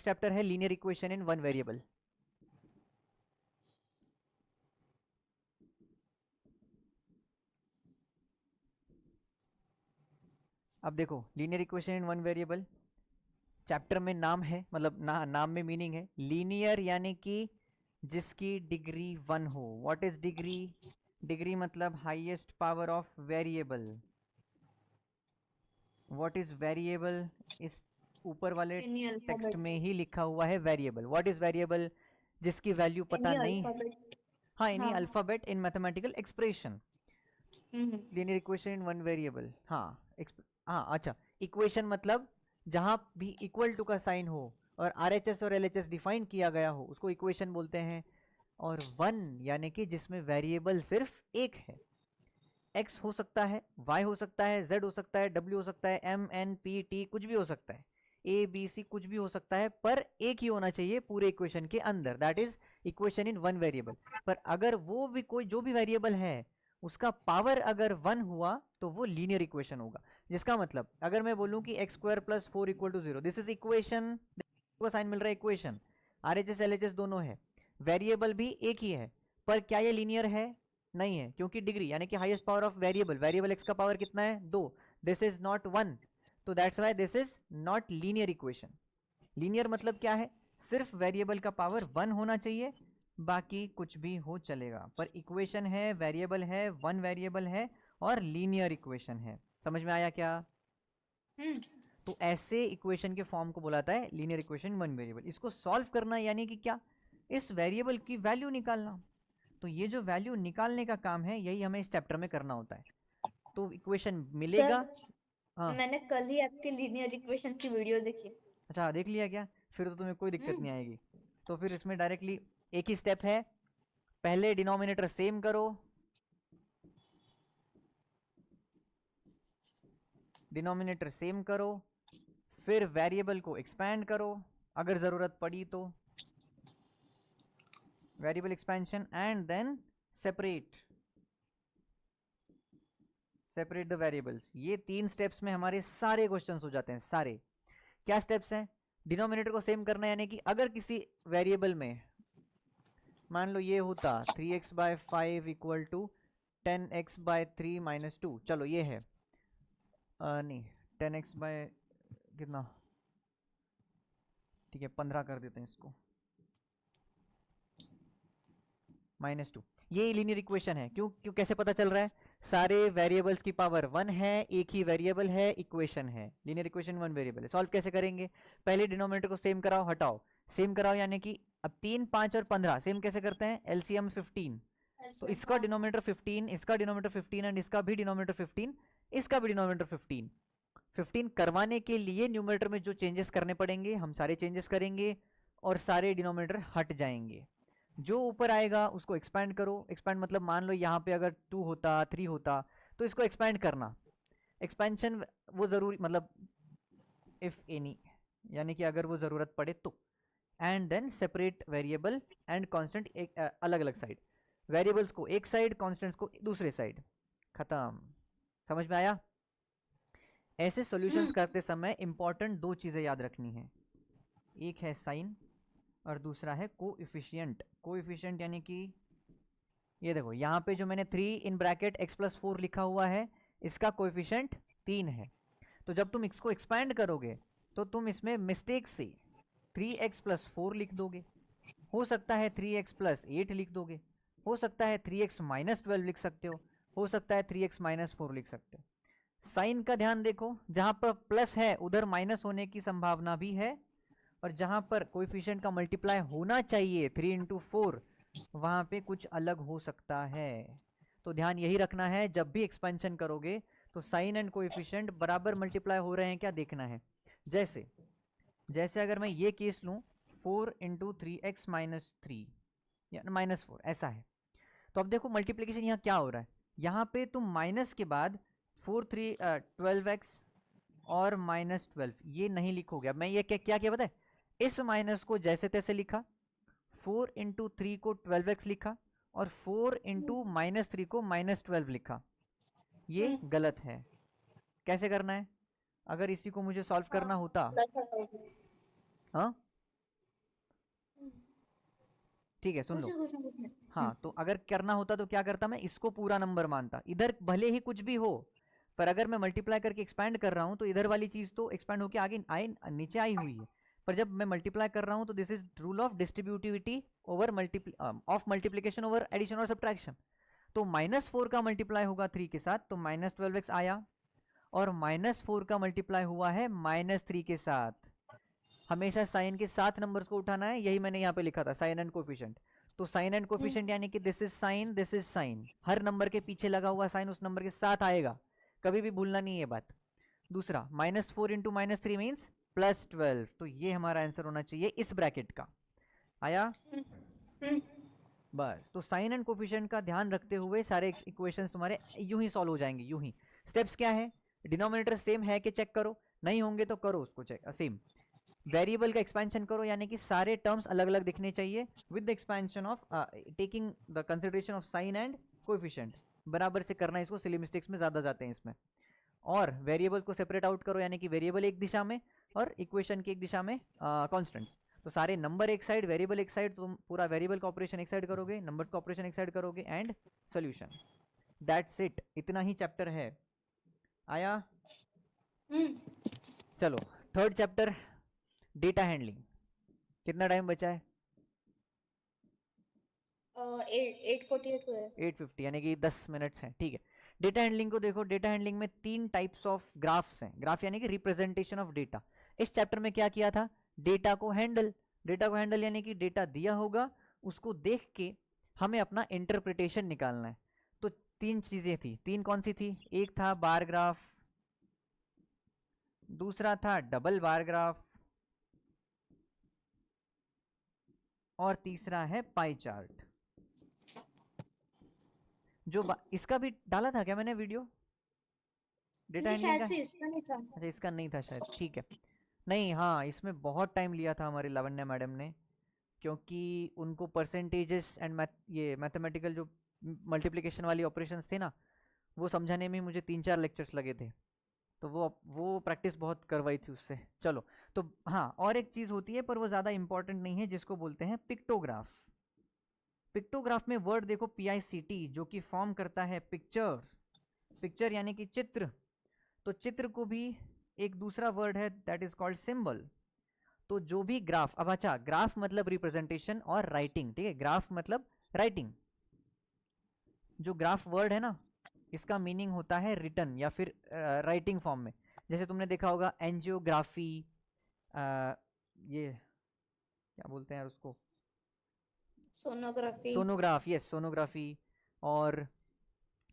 चैप्टर है linear equation in one variable. अब देखो, linear equation in one variable, chapter में नाम है, मतलब नाम में मीनिंग है लीनियर, यानी कि जिसकी डिग्री 1 हो। What is degree? डिग्री मतलब highest power of variable. What is variable? इस ऊपर वाले एनी टेक्स्ट अल्फाबेट में ही लिखा हुआ है वेरिएबल। What is variable? जिसकी वैल्यू पता एनी नहीं। अल्फाबेट हाँ, एनी हाँ alphabet in mathematical expression, linear equation in one variable. हाँ हाँ अच्छा, इक्वेशन मतलब जहां भी इक्वल टू का साइन हो और आरएचएस और एलएचएस डिफाइन किया गया हो उसको इक्वेशन बोलते हैं। और वन यानी कि जिसमें वेरिएबल सिर्फ एक है। एक्स हो सकता है, वाई हो सकता है, जेड हो सकता है, डब्ल्यू हो सकता है, एम एन पी टी कुछ भी हो सकता है, ए बी सी कुछ भी हो सकता है, पर एक ही होना चाहिए पूरे इक्वेशन के अंदर, that is equation in one variable. पर अगर वो भी कोई जो भी वेरिएबल है उसका पावर अगर वन हुआ तो वो लीनियर इक्वेशन होगा। जिसका मतलब अगर मैं बोलूं कि X square plus four equal to zero, this is equation, को साइन मिल रहा है equation, R H S L H S दोनों है, वेरिएबल भी एक ही है, पर क्या ये लीनियर है? नहीं है, क्योंकि डिग्री यानी कि highest power of variable, variable x का पावर कितना है? दो, दिस इज नॉट वन, तो that's why this is not linear equation. Linear मतलब क्या है? सिर्फ वेरिएबल का पावर वन होना चाहिए, बाकी कुछ भी हो चलेगा, पर इक्वेशन है, वेरिएबल है, वन वेरिएबल है और लीनियर इक्वेशन है। समझ में आया क्या? तो ऐसे इक्वेशन के फॉर्म को बुलाता है लीनियर इक्वेशन वन वेरिएबल। इसको सॉल्व करना यानी कि क्या? इस वेरिएबल की वैल्यू निकालना। तो ये जो वैल्यू निकालने का काम है यही हमें इस चैप्टर में करना होता है। तो इक्वेशन मिलेगा। सर हाँ मैंने कल ही आपके लीनियर इक्वेशन की वीडियो देखी। अच्छा, देख लिया क्या? फिर तो तुम्हें कोई दिक्कत हम्म नहीं आएगी। तो फिर इसमें डायरेक्टली एक ही स्टेप है, पहले डिनोमिनेटर सेम करो, डिनोमिनेटर सेम करो, फिर वेरिएबल को एक्सपैंड करो अगर ज़रूरत पड़ी तो, variable expansion, and then separate the variables. ये तीन स्टेप्स में हमारे सारे क्वेश्चंस हो जाते हैं सारे। क्या स्टेप्स हैं? डिनोमिनेटर को सेम करना यानी कि अगर किसी वेरिएबल में मान लो ये होता 3x by 5 equal to 10x by 3 minus 2, चलो ये है नहीं 10x बाय कितना, ठीक है 15 कर देते हैं इसको, -2। ये लीनियर इक्वेशन है। क्यों क्यों कैसे पता चल रहा है? सारे वेरिएबल्स की पावर वन है, एक ही वेरिएबल है, इक्वेशन है, लीनियर इक्वेशन वन वेरिएबल है। सॉल्व कैसे करेंगे? पहले डिनोमिनेटर को सेम कराओ, हटाओ, सेम कराओ यानी कि अब 3 5 और 15 सेम कैसे करते हैं? एलसीएम 15, तो इसका डिनोमिनेटर 15, इसका डिनोमिनेटर 15 एंड इसका भी डिनोमिनेटर 15, इसका भी डिनोमिनेटर 15। 15 करवाने के लिए न्यूमरेटर में जो चेंजेस करने पड़ेंगे हम सारे चेंजेस करेंगे और सारे डिनोमिनेटर हट जाएंगे। जो ऊपर आएगा उसको एक्सपैंड करो। एक्सपैंड मतलब मान लो यहाँ पे अगर 2 होता 3 होता तो इसको एक्सपैंड करना। एक्सपेंशन वो जरूरी मतलब इफ एनी, यानी कि अगर वो जरूरत पड़े तो। And then separate variable and constant एक अलग अलग साइड, वेरिएबल्स को एक साइड, कांस्टेंट्स को दूसरे साइड, खत्म। समझ में आया? ऐसे सॉल्यूशंस करते समय इंपॉर्टेंट दो चीजें याद रखनी है, एक है साइन और दूसरा है कोएफिशिएंट। कोएफिशिएंट यानी कि ये देखो यहाँ पे जो मैंने 3 इन ब्रैकेट x प्लस 4 लिखा हुआ है इसका कोएफिशिएंट 3 है। तो जब तुम इसको एक्सपैंड करोगे तो तुम इसमें मिस्टेक से 3x प्लस 4 लिख दोगे, हो सकता है 3x प्लस 8 लिख दोगे, हो सकता है 3x माइनस 12 लिख सकते हो सकता है 3x माइनस 4 लिख सकते हो। साइन का ध्यान देखो, जहां पर प्लस है उधर माइनस होने की संभावना भी है, और जहां पर कोएफिशिएंट का मल्टीप्लाई होना चाहिए 3 इंटू 4 वहां पे कुछ अलग हो सकता है। तो ध्यान यही रखना है, जब भी एक्सपेंशन करोगे तो साइन एंड कोएफिशिएंट बराबर मल्टीप्लाई हो रहे हैं क्या देखना है। जैसे जैसे अगर मैं ये केस लूं 4 इंटू 3x माइनस 3 या माइनस 4 ऐसा है, तो अब देखो मल्टीप्लीकेशन यहाँ क्या हो रहा है, यहाँ पे तुम माइनस के बाद 12x और -12 ये नहीं लिखोगे। अब मैं ये क्या किया पता है, इस माइनस को जैसे तैसे लिखा, 4 इंटू 3 को 12x लिखा और 4 इंटू -3 को -12 लिखा। ये गलत है। कैसे करना है? अगर इसी को मुझे सॉल्व करना होता, हाँ ठीक है सुन लो, हाँ तो अगर करना होता तो क्या करता, मैं इसको पूरा नंबर मानता, इधर भले ही कुछ भी हो, पर अगर मैं मल्टीप्लाई करके एक्सपैंड कर रहा हूँ तो इधर वाली चीज तो एक्सपैंड होके आगे नीचे आई हुई है, पर जब मैं मल्टीप्लाई कर रहा हूँ तो this is rule of distributivity over of multiplication over addition और सब्ट्रैक्शन। तो -4 का मल्टीप्लाई होगा 3 के साथ तो -12x आया, और -4 का मल्टीप्लाई हुआ है -3 के साथ हमेशा साइन के साथ नंबर्स को उठाना है, यही मैंने यहाँ पे लिखा था साइन एंड कोफिशिएंट। तो साइन एंड कोफिशिएंट यानी कि this is sine, this is sine, her number के पीछे लगा हुआ साइन उस नंबर के साथ आएगा, कभी भी भूलना नहीं है बात। दूसरा -4 इंटू -3 मीन्स +12, तो ये हमारा आंसर होना चाहिए इस ब्रैकेट का। आया? बस, तो साइन एंड कोफिशिएंट का ध्यान रखते हुए सारे इक्वेशंस तुम्हारे यूं ही सॉल्व हो जाएंगे, यूं ही। स्टेप्स क्या है? डिनोमिनेटर सेम है कि चेक करो, नहीं होंगे तो करो उसको चेक सेम। वेरिएबल का एक्सपेंशन करो, यानी कि सारे टर्म्स अलग अलग दिखने चाहिए with the expansion of taking the consideration of sine and coefficient. बराबर से करना है इसको, सिली मिस्टेक्स में ज़्यादा जाते हैं इसमें। और वेरिएबल को सेपरेट आउट करो, यानी कि वेरिएबल एक दिशा में और इक्वेशन की एक दिशा में कॉन्स्टेंट्स। तो सारे नंबर एक साइड, वेरिएबल एक साइड, तुम पूरा वेरिएबल का ऑपरेशन एक साइड करोगे, नंबर का ऑपरेशन एक साइड करोगे, एंड सोल्यूशन। दैट्स इट, इतना ही चैप्टर है। आया? चलो थर्ड चैप्टर, डेटा हैंडलिंग। कितना टाइम बचा है? 8:48 हुआ है। 8:50, यानी कि 10 मिनट्स हैं, ठीक है। डेटा हैंडलिंग को देखो, डेटा हैंडलिंग में 3 टाइप्स ऑफ ग्राफ्स हैं। ग्राफ यानी कि रिप्रेजेंटेशन ऑफ डेटा। इस चैप्टर में क्या किया था? डेटा को हैंडल। डेटा को हैंडल यानी कि डेटा दिया होगा, उसको देख के हमें अपना इंटरप्रिटेशन निकालना है। तो 3 चीजें थी। 3 कौन सी थी? एक था बार ग्राफ, दूसरा था डबल बार ग्राफ, और तीसरा है पाई चार्ट। जो इसका भी डाला था क्या मैंने वीडियो डेटा नहीं, हैंडलिंग शायद का? से इसका नहीं था। अच्छा, इसका नहीं था शायद, ठीक है। नहीं, हाँ, इसमें बहुत टाइम लिया था हमारे लावण्या मैडम ने, क्योंकि उनको परसेंटेजेस एंड ये मैथमेटिकल जो मल्टीप्लिकेशन वाली ऑपरेशंस थे ना, वो समझाने में मुझे 3-4 लेक्चर्स लगे थे। तो वो प्रैक्टिस बहुत करवाई थी उससे। चलो, तो हाँ, और एक चीज़ होती है पर वो ज़्यादा इंपॉर्टेंट नहीं है, जिसको बोलते हैं पिक्टोग्राफ। पिक्टोग्राफ में वर्ड देखो PICT, जो कि फॉर्म करता है पिक्चर। पिक्चर यानी कि चित्र। तो चित्र को भी एक दूसरा वर्ड है, दैट इज कॉल्ड सिंबल। तो जो भी ग्राफ, अब अच्छा, ग्राफ मतलब रिप्रेजेंटेशन और राइटिंग, ठीक है। ग्राफ मतलब राइटिंग। जो ग्राफ वर्ड है ना, इसका मीनिंग होता है रिटन या फिर राइटिंग फॉर्म में। जैसे तुमने देखा होगा एंजियोग्राफी, ये क्या बोलते हैं यार उसको, सोनोग्राफी। Sonograph, yes sonography. और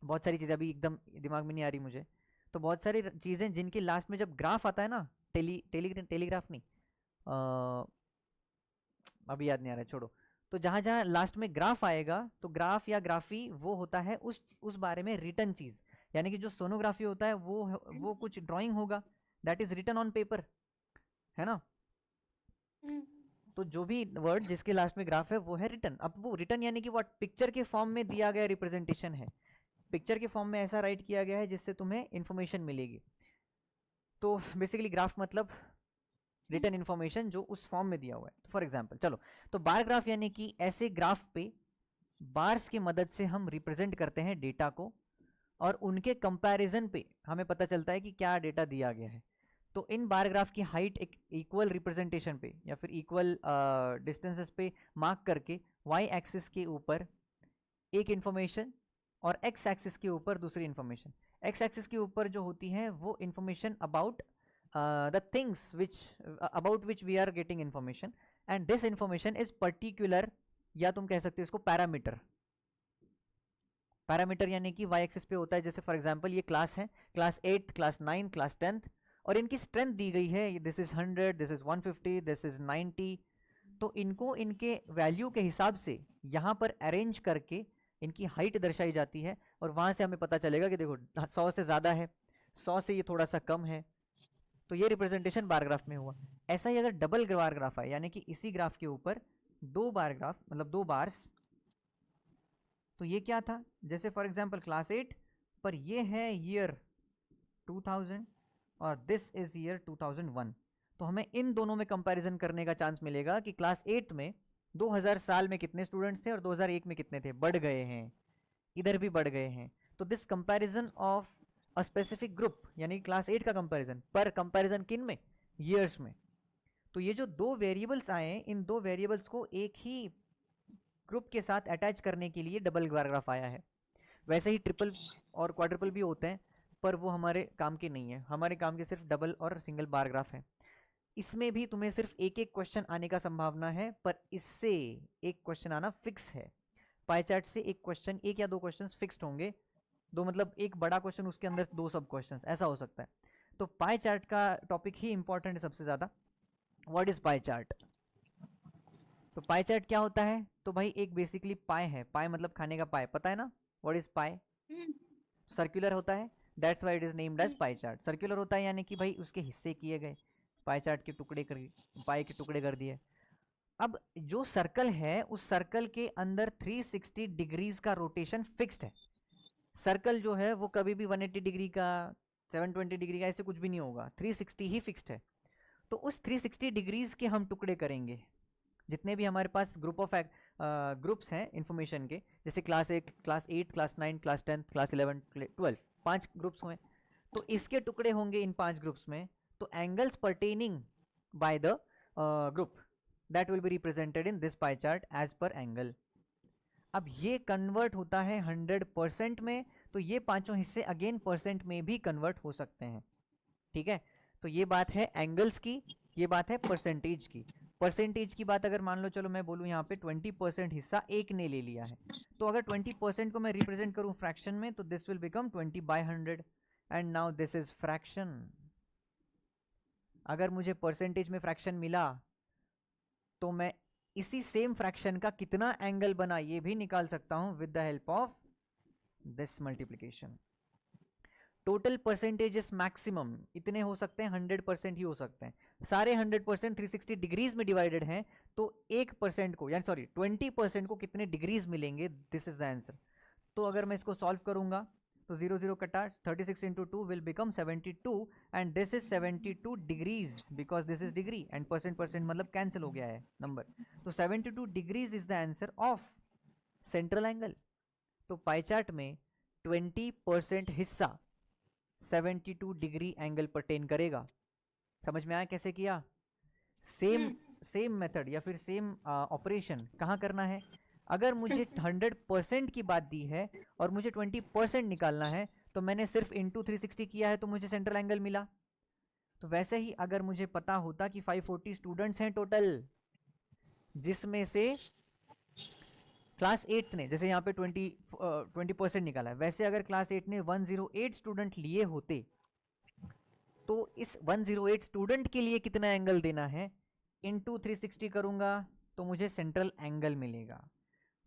बहुत सारी चीज़ें अभी एकदम दिमाग में नहीं आ रही मुझे। तो बहुत सारी चीज़ें जिनके लास्ट में जब ग्राफ आता है ना, टेलीग्राफ नहीं, अभी याद नहीं आ रहा है, छोड़ो। तो जहाँ जहाँ लास्ट में ग्राफ आएगा, तो ग्राफ या ग्राफी वो होता है उस बारे में रिटन चीज़। यानी कि जो सोनोग्राफी होता है वो कुछ ड्राइंग होगा, that is written on paper, है ना। तो जो भी वर्ड जिसके लास्ट में ग्राफ है वो है रिटन। अब वो रिटन यानी कि व्हाट, पिक्चर के फॉर्म में दिया गया रिप्रेजेंटेशन है। पिक्चर के फॉर्म में ऐसा राइट किया गया है जिससे तुम्हें इंफॉर्मेशन मिलेगी। तो बेसिकली ग्राफ मतलब रिटन इन्फॉर्मेशन जो उस फॉर्म में दिया हुआ है। फॉर एग्जांपल, चलो, तो बार ग्राफ यानी कि ऐसे ग्राफ पे बार्स की मदद से हम रिप्रेजेंट करते हैं डेटा को, और उनके कंपैरिजन पे हमें पता चलता है कि क्या डेटा दिया गया है। तो इन बार ग्राफ की हाइट एक इक्वल रिप्रेजेंटेशन पे या फिर इक्वल डिस्टेंसेस पे मार्क करके वाई एक्सिस के ऊपर एक इन्फॉर्मेशन और एक्स एक्सिस के ऊपर दूसरी इन्फॉर्मेशन। एक्स एक्सिस के ऊपर जो होती है वो information about the things which about which we are getting information, and this information is particular, या तुम कह सकते हो इसको पैरामीटर। पैरामीटर यानी कि वाई एक्सिस पे होता है। जैसे फॉर एग्जांपल ये क्लास है, क्लास 8, क्लास 9, क्लास 10, और इनकी स्ट्रेंथ दी गई है, this is 100, this is 150, this is 90। तो इनको इनके वैल्यू के हिसाब से यहाँ पर अरेंज करके इनकी हाइट दर्शाई जाती है, और वहाँ से हमें पता चलेगा कि देखो 100 से ज़्यादा है, 100 से ये थोड़ा सा कम है। तो ये रिप्रेजेंटेशन बार ग्राफ में हुआ। ऐसा ही अगर डबल बार ग्राफ है, यानी कि इसी ग्राफ के ऊपर 2 बार ग्राफ मतलब 2 बार्स, तो ये क्या था, जैसे फॉर एग्जांपल क्लास 8 पर ये है ईयर 2000 और दिस इज ईयर 2001। तो हमें इन दोनों में कंपैरिजन करने का चांस मिलेगा कि क्लास 8 में 2000 साल में कितने स्टूडेंट्स थे और 2001 में कितने थे, बढ़ गए हैं, इधर भी बढ़ गए हैं। तो this comparison of a specific group, यानी क्लास 8 का कंपैरिजन, पर कंपैरिजन किन में, ईयर्स में। तो ये जो 2 वेरिएबल्स आए, इन 2 वेरिएबल्स को एक ही ग्रुप के साथ अटैच करने के लिए डबल बार ग्राफ आया है। वैसे ही ट्रिपल और क्वाड्रुपल भी होते हैं, पर वो हमारे काम के नहीं है, हमारे काम के सिर्फ डबल और सिंगल बार ग्राफ है। इसमें भी तुम्हें सिर्फ एक एक क्वेश्चन आने का संभावना है, पर इससे एक क्वेश्चन आना फिक्स है। पाई चार्ट से एक क्वेश्चन, एक या दो क्वेश्चन फिक्स्ड होंगे, दो मतलब एक बड़ा क्वेश्चन उसके अंदर दो सब क्वेश्चन, ऐसा हो सकता है। तो पाई चार्ट का टॉपिक ही इंपॉर्टेंट है सबसे ज्यादा। What is pie chart? तो पाई चार्ट क्या होता है? तो भाई एक बेसिकली पाई है, पाई मतलब खाने का पाई, पता है ना what is pie? Hmm circular होता है, that's why it is named as hmm pie chart. Circular होता है यानी कि भाई उसके हिस्से किए गए, पाई चार्ट के टुकड़े कर, पाई के टुकड़े कर दिए। अब जो सर्कल है उस सर्कल के अंदर 360 डिग्रीज का रोटेशन फिक्स्ड है। सर्कल जो है वो कभी भी 180 डिग्री का, 720 डिग्री का ऐसे कुछ भी नहीं होगा, 360 ही फिक्स्ड है। तो उस 360 डिग्रीज के हम टुकड़े करेंगे। जितने भी हमारे पास ग्रुप ऑफ ग्रुप्स हैं इंफॉर्मेशन के, जैसे class 1, class 8, class 9, class 10, class 11, 12, 5 groups हुए, तो इसके टुकड़े होंगे इन 5 ग्रुप्स में। तो angles pertaining by the group that will be represented in this pie chart as per angle. अब ये कन्वर्ट होता है 100% में, तो ये पांचों हिस्से अगेन परसेंट में भी कन्वर्ट हो सकते हैं। ठीक है, तो ये बात है एंगल्स की, ये बात है परसेंटेज की। परसेंटेज की बात अगर मान लो, चलो मैं बोलूँ यहाँ पे 20% हिस्सा एक ने ले लिया है, तो अगर 20% को मैं रिप्रेजेंट करूँ फ्रैक्शन में, तो this will become 20/100 and now this is fraction. अगर मुझे परसेंटेज में फ्रैक्शन मिला तो मैं इसी सेम फ्रैक्शन का कितना एंगल बना ये भी निकाल सकता हूं with the help of this multiplication. Total percentages maximum इतने हो सकते हैं, 100% ही हो सकते हैं। सारे 100% 360 डिग्रीज में डिवाइडेड हैं, तो 1% को, यानी सॉरी 20% को कितने डिग्रीज मिलेंगे, दिस इज द आंसर। तो अगर मैं इसको सॉल्व करूंगा तो 0 0 कटा, 36 into 2 will become 72 and this is 72 degrees because this is degree and percent मतलब कैंसिल हो गया है नंबर। तो 72 degrees is the answer of central angle। तो पाई चार्ट में 20% हिस्सा 72 डिग्री एंगल परटेन करेगा। समझ में आया कैसे किया? सेम सेम मेथड या फिर सेम ऑपरेशन कहाँ करना है? अगर मुझे 100% की बात दी है और मुझे 20% निकालना है, तो मैंने सिर्फ इंटू 360 किया है तो मुझे सेंट्रल एंगल मिला। तो वैसे ही अगर मुझे पता होता कि 540 स्टूडेंट्स हैं टोटल, जिसमें से क्लास 8 ने, जैसे यहाँ पे 20% निकाला है, वैसे अगर क्लास 8 ने 108 स्टूडेंट लिए होते, तो इस 108 स्टूडेंट के लिए कितना एंगल देना है, इंटू 360 करूंगा तो मुझे सेंट्रल एंगल मिलेगा।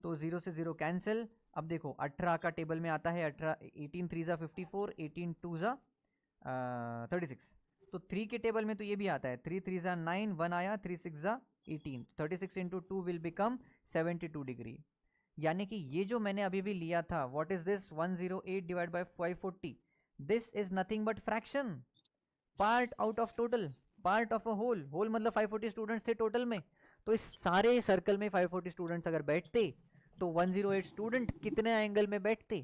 तो 0 से 0 कैंसिल। अब देखो 18 का टेबल में आता है 18, 18 3 जा 54, 18 2 जा 36। तो 3 के टेबल में तो ये भी आता है, 3 3 जा 9, 1 आया, 3 6 जा 18, 36 इंटू 2 विल बिकम 72 डिग्री। यानी कि ये जो मैंने अभी भी लिया था, what is this, 108 divide by 540, this is nothing but fraction, part out of total, part of a whole. Whole मतलब 540 स्टूडेंट्स थे टोटल में, तो इस सारे सर्कल में 540 स्टूडेंट्स अगर बैठते तो 108 स्टूडेंट कितने एंगल में बैठते?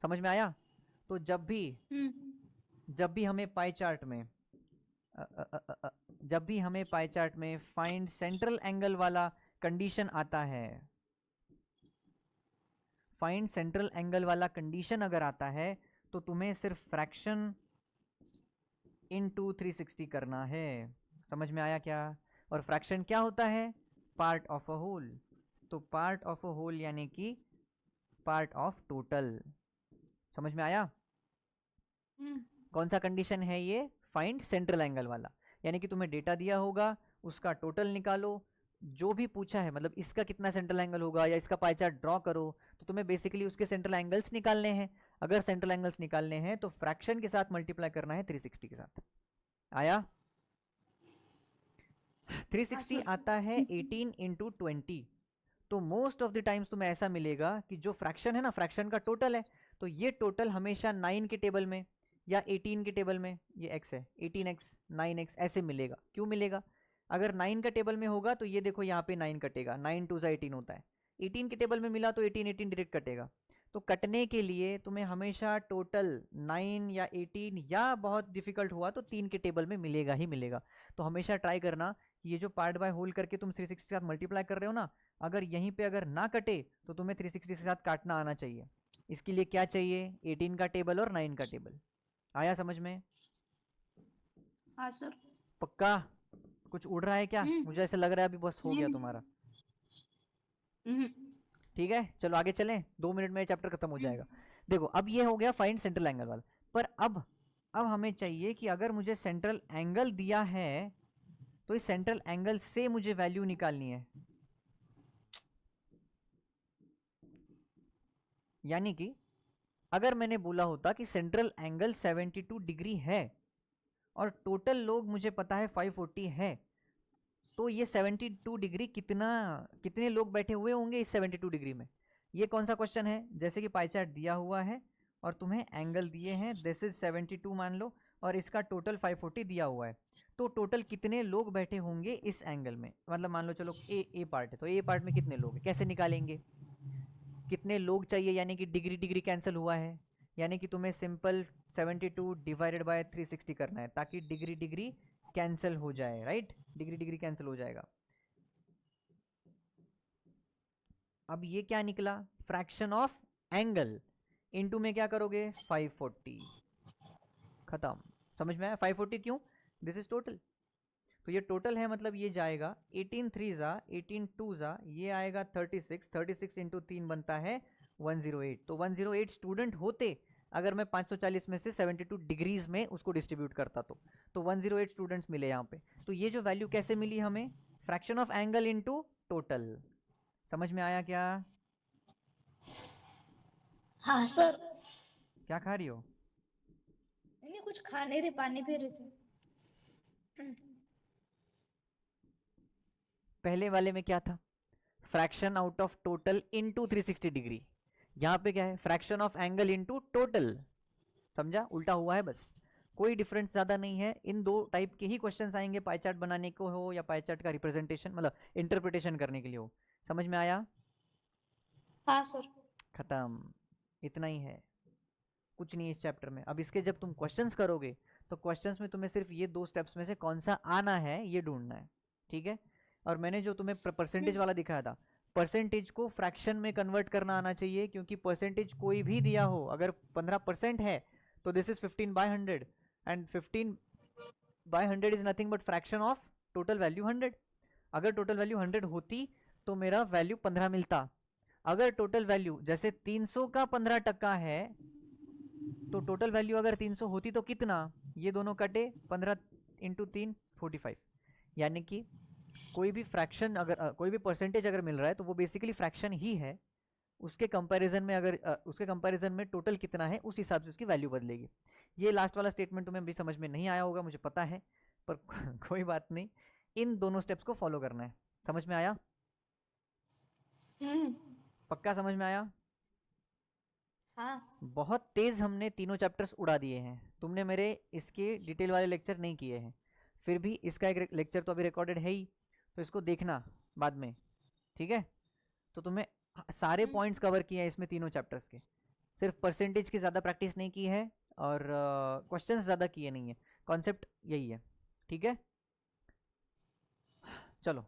समझ में आया? तो जब भी हमें पाई चार्ट में जब भी हमें पाई चार्ट में फाइंड सेंट्रल एंगल वाला कंडीशन आता है, फाइंड सेंट्रल एंगल वाला कंडीशन अगर आता है, तो तुम्हें सिर्फ फ्रैक्शन इनटू 360 करना है। समझ में आया क्या? और फ्रैक्शन क्या होता है? Part of a whole. तो पार्ट ऑफ अ होल यानी कि पार्ट ऑफ टोटल। समझ में आया? कौन सा कंडीशन है ये? फाइंड सेंट्रल एंगल वाला। यानी कि तुम्हें डेटा दिया होगा, उसका टोटल निकालो, जो भी पूछा है मतलब इसका कितना सेंट्रल एंगल होगा या इसका पाई चार्ट ड्रॉ करो, तो तुम्हें बेसिकली उसके सेंट्रल एंगल्स निकालने हैं। अगर सेंट्रल एंगल्स निकालने हैं तो फ्रैक्शन के साथ मल्टीप्लाई करना है 360 के साथ। आया? 360 आता है 18 इंटू 20। तो मोस्ट ऑफ द टाइम्स तुम्हें ऐसा मिलेगा कि जो फ्रैक्शन है ना, फ्रैक्शन का टोटल है, तो ये टोटल हमेशा 9 के टेबल में या 18 के टेबल में, ये x है 18x 9x ऐसे मिलेगा। क्यों मिलेगा? अगर 9 का टेबल में होगा तो ये देखो यहाँ पे 9 कटेगा, 9 2 18 होता है। 18 के टेबल में मिला तो 18 18 डायरेक्ट कटेगा। तो कटने के लिए तुम्हें हमेशा टोटल 9 या 18 या बहुत डिफिकल्ट हुआ तो 3 के टेबल में मिलेगा ही मिलेगा। तो हमेशा ट्राई करना कि ये जो पार्ट बाय होल करके तुम 360 के साथ मल्टीप्लाई कर रहे हो ना, अगर यहीं पे अगर ना कटे तो तुम्हें 360 के साथ काटना आना चाहिए। इसके लिए क्या चाहिए? 18 का टेबल और 9 का टेबल। आया समझ में? हाँ सर। पक्का? कुछ उड़ रहा है क्या? हम्म। मुझे ऐसा लग रहा है अभी बस हो गया नहीं। तुम्हारा। हम्म। ठीक है, चलो आगे चलें, 2 मिनट में चैप्टर खत्म हो जाएगा। देखो अब ये हो गया फाइंड सेंट्रल एंगल वाला। पर अब हमें चाहिए कि अगर मुझे सेंट्रल एंगल दिया है तो इस सेंट्रल एंगल से मुझे वैल्यू निकालनी है। यानी कि अगर मैंने बोला होता कि सेंट्रल एंगल 72 डिग्री है और टोटल लोग मुझे पता है 540 है, तो ये 72 डिग्री कितने लोग बैठे हुए होंगे इस 72 डिग्री में। ये कौन सा क्वेश्चन है? जैसे कि पाई चार्ट दिया हुआ है और तुम्हें एंगल दिए हैं, दिस इज 72 मान लो, और इसका टोटल 540 दिया हुआ है, तो टोटल कितने लोग बैठे होंगे इस एंगल में। मतलब मान लो चलो ए पार्ट है, तो ए पार्ट में कितने लोग हैं, कैसे निकालेंगे? कितने लोग चाहिए, यानी कि डिग्री डिग्री कैंसिल हुआ है, यानी कि तुम्हें सिंपल 72 डिवाइडेड बाय 360 करना है ताकि डिग्री डिग्री कैंसिल हो जाए, राइट? डिग्री डिग्री कैंसिल हो जाएगा। अब ये क्या निकला? फ्रैक्शन ऑफ एंगल इनटू में क्या करोगे? 540, खत्म। समझ में आया? 540 क्यों? दिस इज टोटल, तो ये टोटल है, मतलब ये जाएगा 18 3 जा 18 2 जा, ये आएगा 36, 36 इंटू 3 बनता है 108। तो 108 स्टूडेंट होते अगर मैं 540 में से 72 डिग्रीज में उसको डिस्ट्रीब्यूट करता तो 108 स्टूडेंट्स मिले यहाँ पे। तो ये जो वैल्यू कैसे मिली हमें? Fraction of angle into total. समझ में आया क्या? हाँ सर। क्या खा रही हो? नहीं कुछ खा नहीं रहे, पानी पी रहे थे। पहले वाले में क्या था? Fraction out of total into 360 degree. यहाँ पे क्या है? Fraction of angle into total. समझा? उल्टा हुआ है बस, कोई डिफरेंस ज्यादा नहीं है। इन दो टाइप के ही क्वेश्चंस आएंगे, पाई चार्ट बनाने को हो या पाई चार्ट का रिप्रेजेंटेशन मतलब इंटरप्रिटेशन करने के लिए हो। समझ में आया? हाँ सर। खत्म, इतना ही है, कुछ नहीं इस चैप्टर में। अब इसके जब तुम क्वेश्चंस करोगे तो क्वेश्चंस में तुम्हें सिर्फ ये 2 स्टेप्स में से कौन सा आना है ये ढूंढना है, ठीक है? और मैंने जो तुम्हें परसेंटेज वाला दिखाया था, परसेंटेज को फ्रैक्शन में कन्वर्ट करना आना चाहिए, क्योंकि परसेंटेज कोई भी दिया हो, अगर 15% है तो this is 15/100 and 15/100 is nothing but fraction of total value 100। अगर टोटल वैल्यू 100 होती तो मेरा वैल्यू 15 मिलता। अगर टोटल वैल्यू जैसे 300 का 15% है तो टोटल वैल्यू अगर 300 होती तो कितना? ये दोनों कटे, 15 इंटू 3 45। यानी कि कोई भी फ्रैक्शन अगर कोई भी परसेंटेज अगर मिल रहा है तो वो बेसिकली फ्रैक्शन ही है। उसके कंपैरिजन में अगर उसके कंपैरिजन में टोटल कितना है उस हिसाब से उसकी वैल्यू बदलेगी। ये लास्ट वाला स्टेटमेंट तुम्हें अभी समझ में नहीं आया होगा मुझे पता है, पर कोई बात नहीं, इन दोनों स्टेप्स को फॉलो करना है। समझ में आया? पक्का समझ में आया? हाँ। बहुत तेज हमने तीनों चैप्टर्स उड़ा दिए हैं, तुमने मेरे इसके डिटेल वाले लेक्चर नहीं किए हैं। फिर भी इसका एक लेक्चर तो अभी रिकॉर्डेड है ही, तो इसको देखना बाद में, ठीक है? तो तुम्हें सारे पॉइंट्स कवर किए हैं इसमें तीनों चैप्टर्स के, सिर्फ परसेंटेज की ज़्यादा प्रैक्टिस नहीं की है और क्वेश्चंस ज़्यादा किए नहीं है। कॉन्सेप्ट यही है, ठीक है? चलो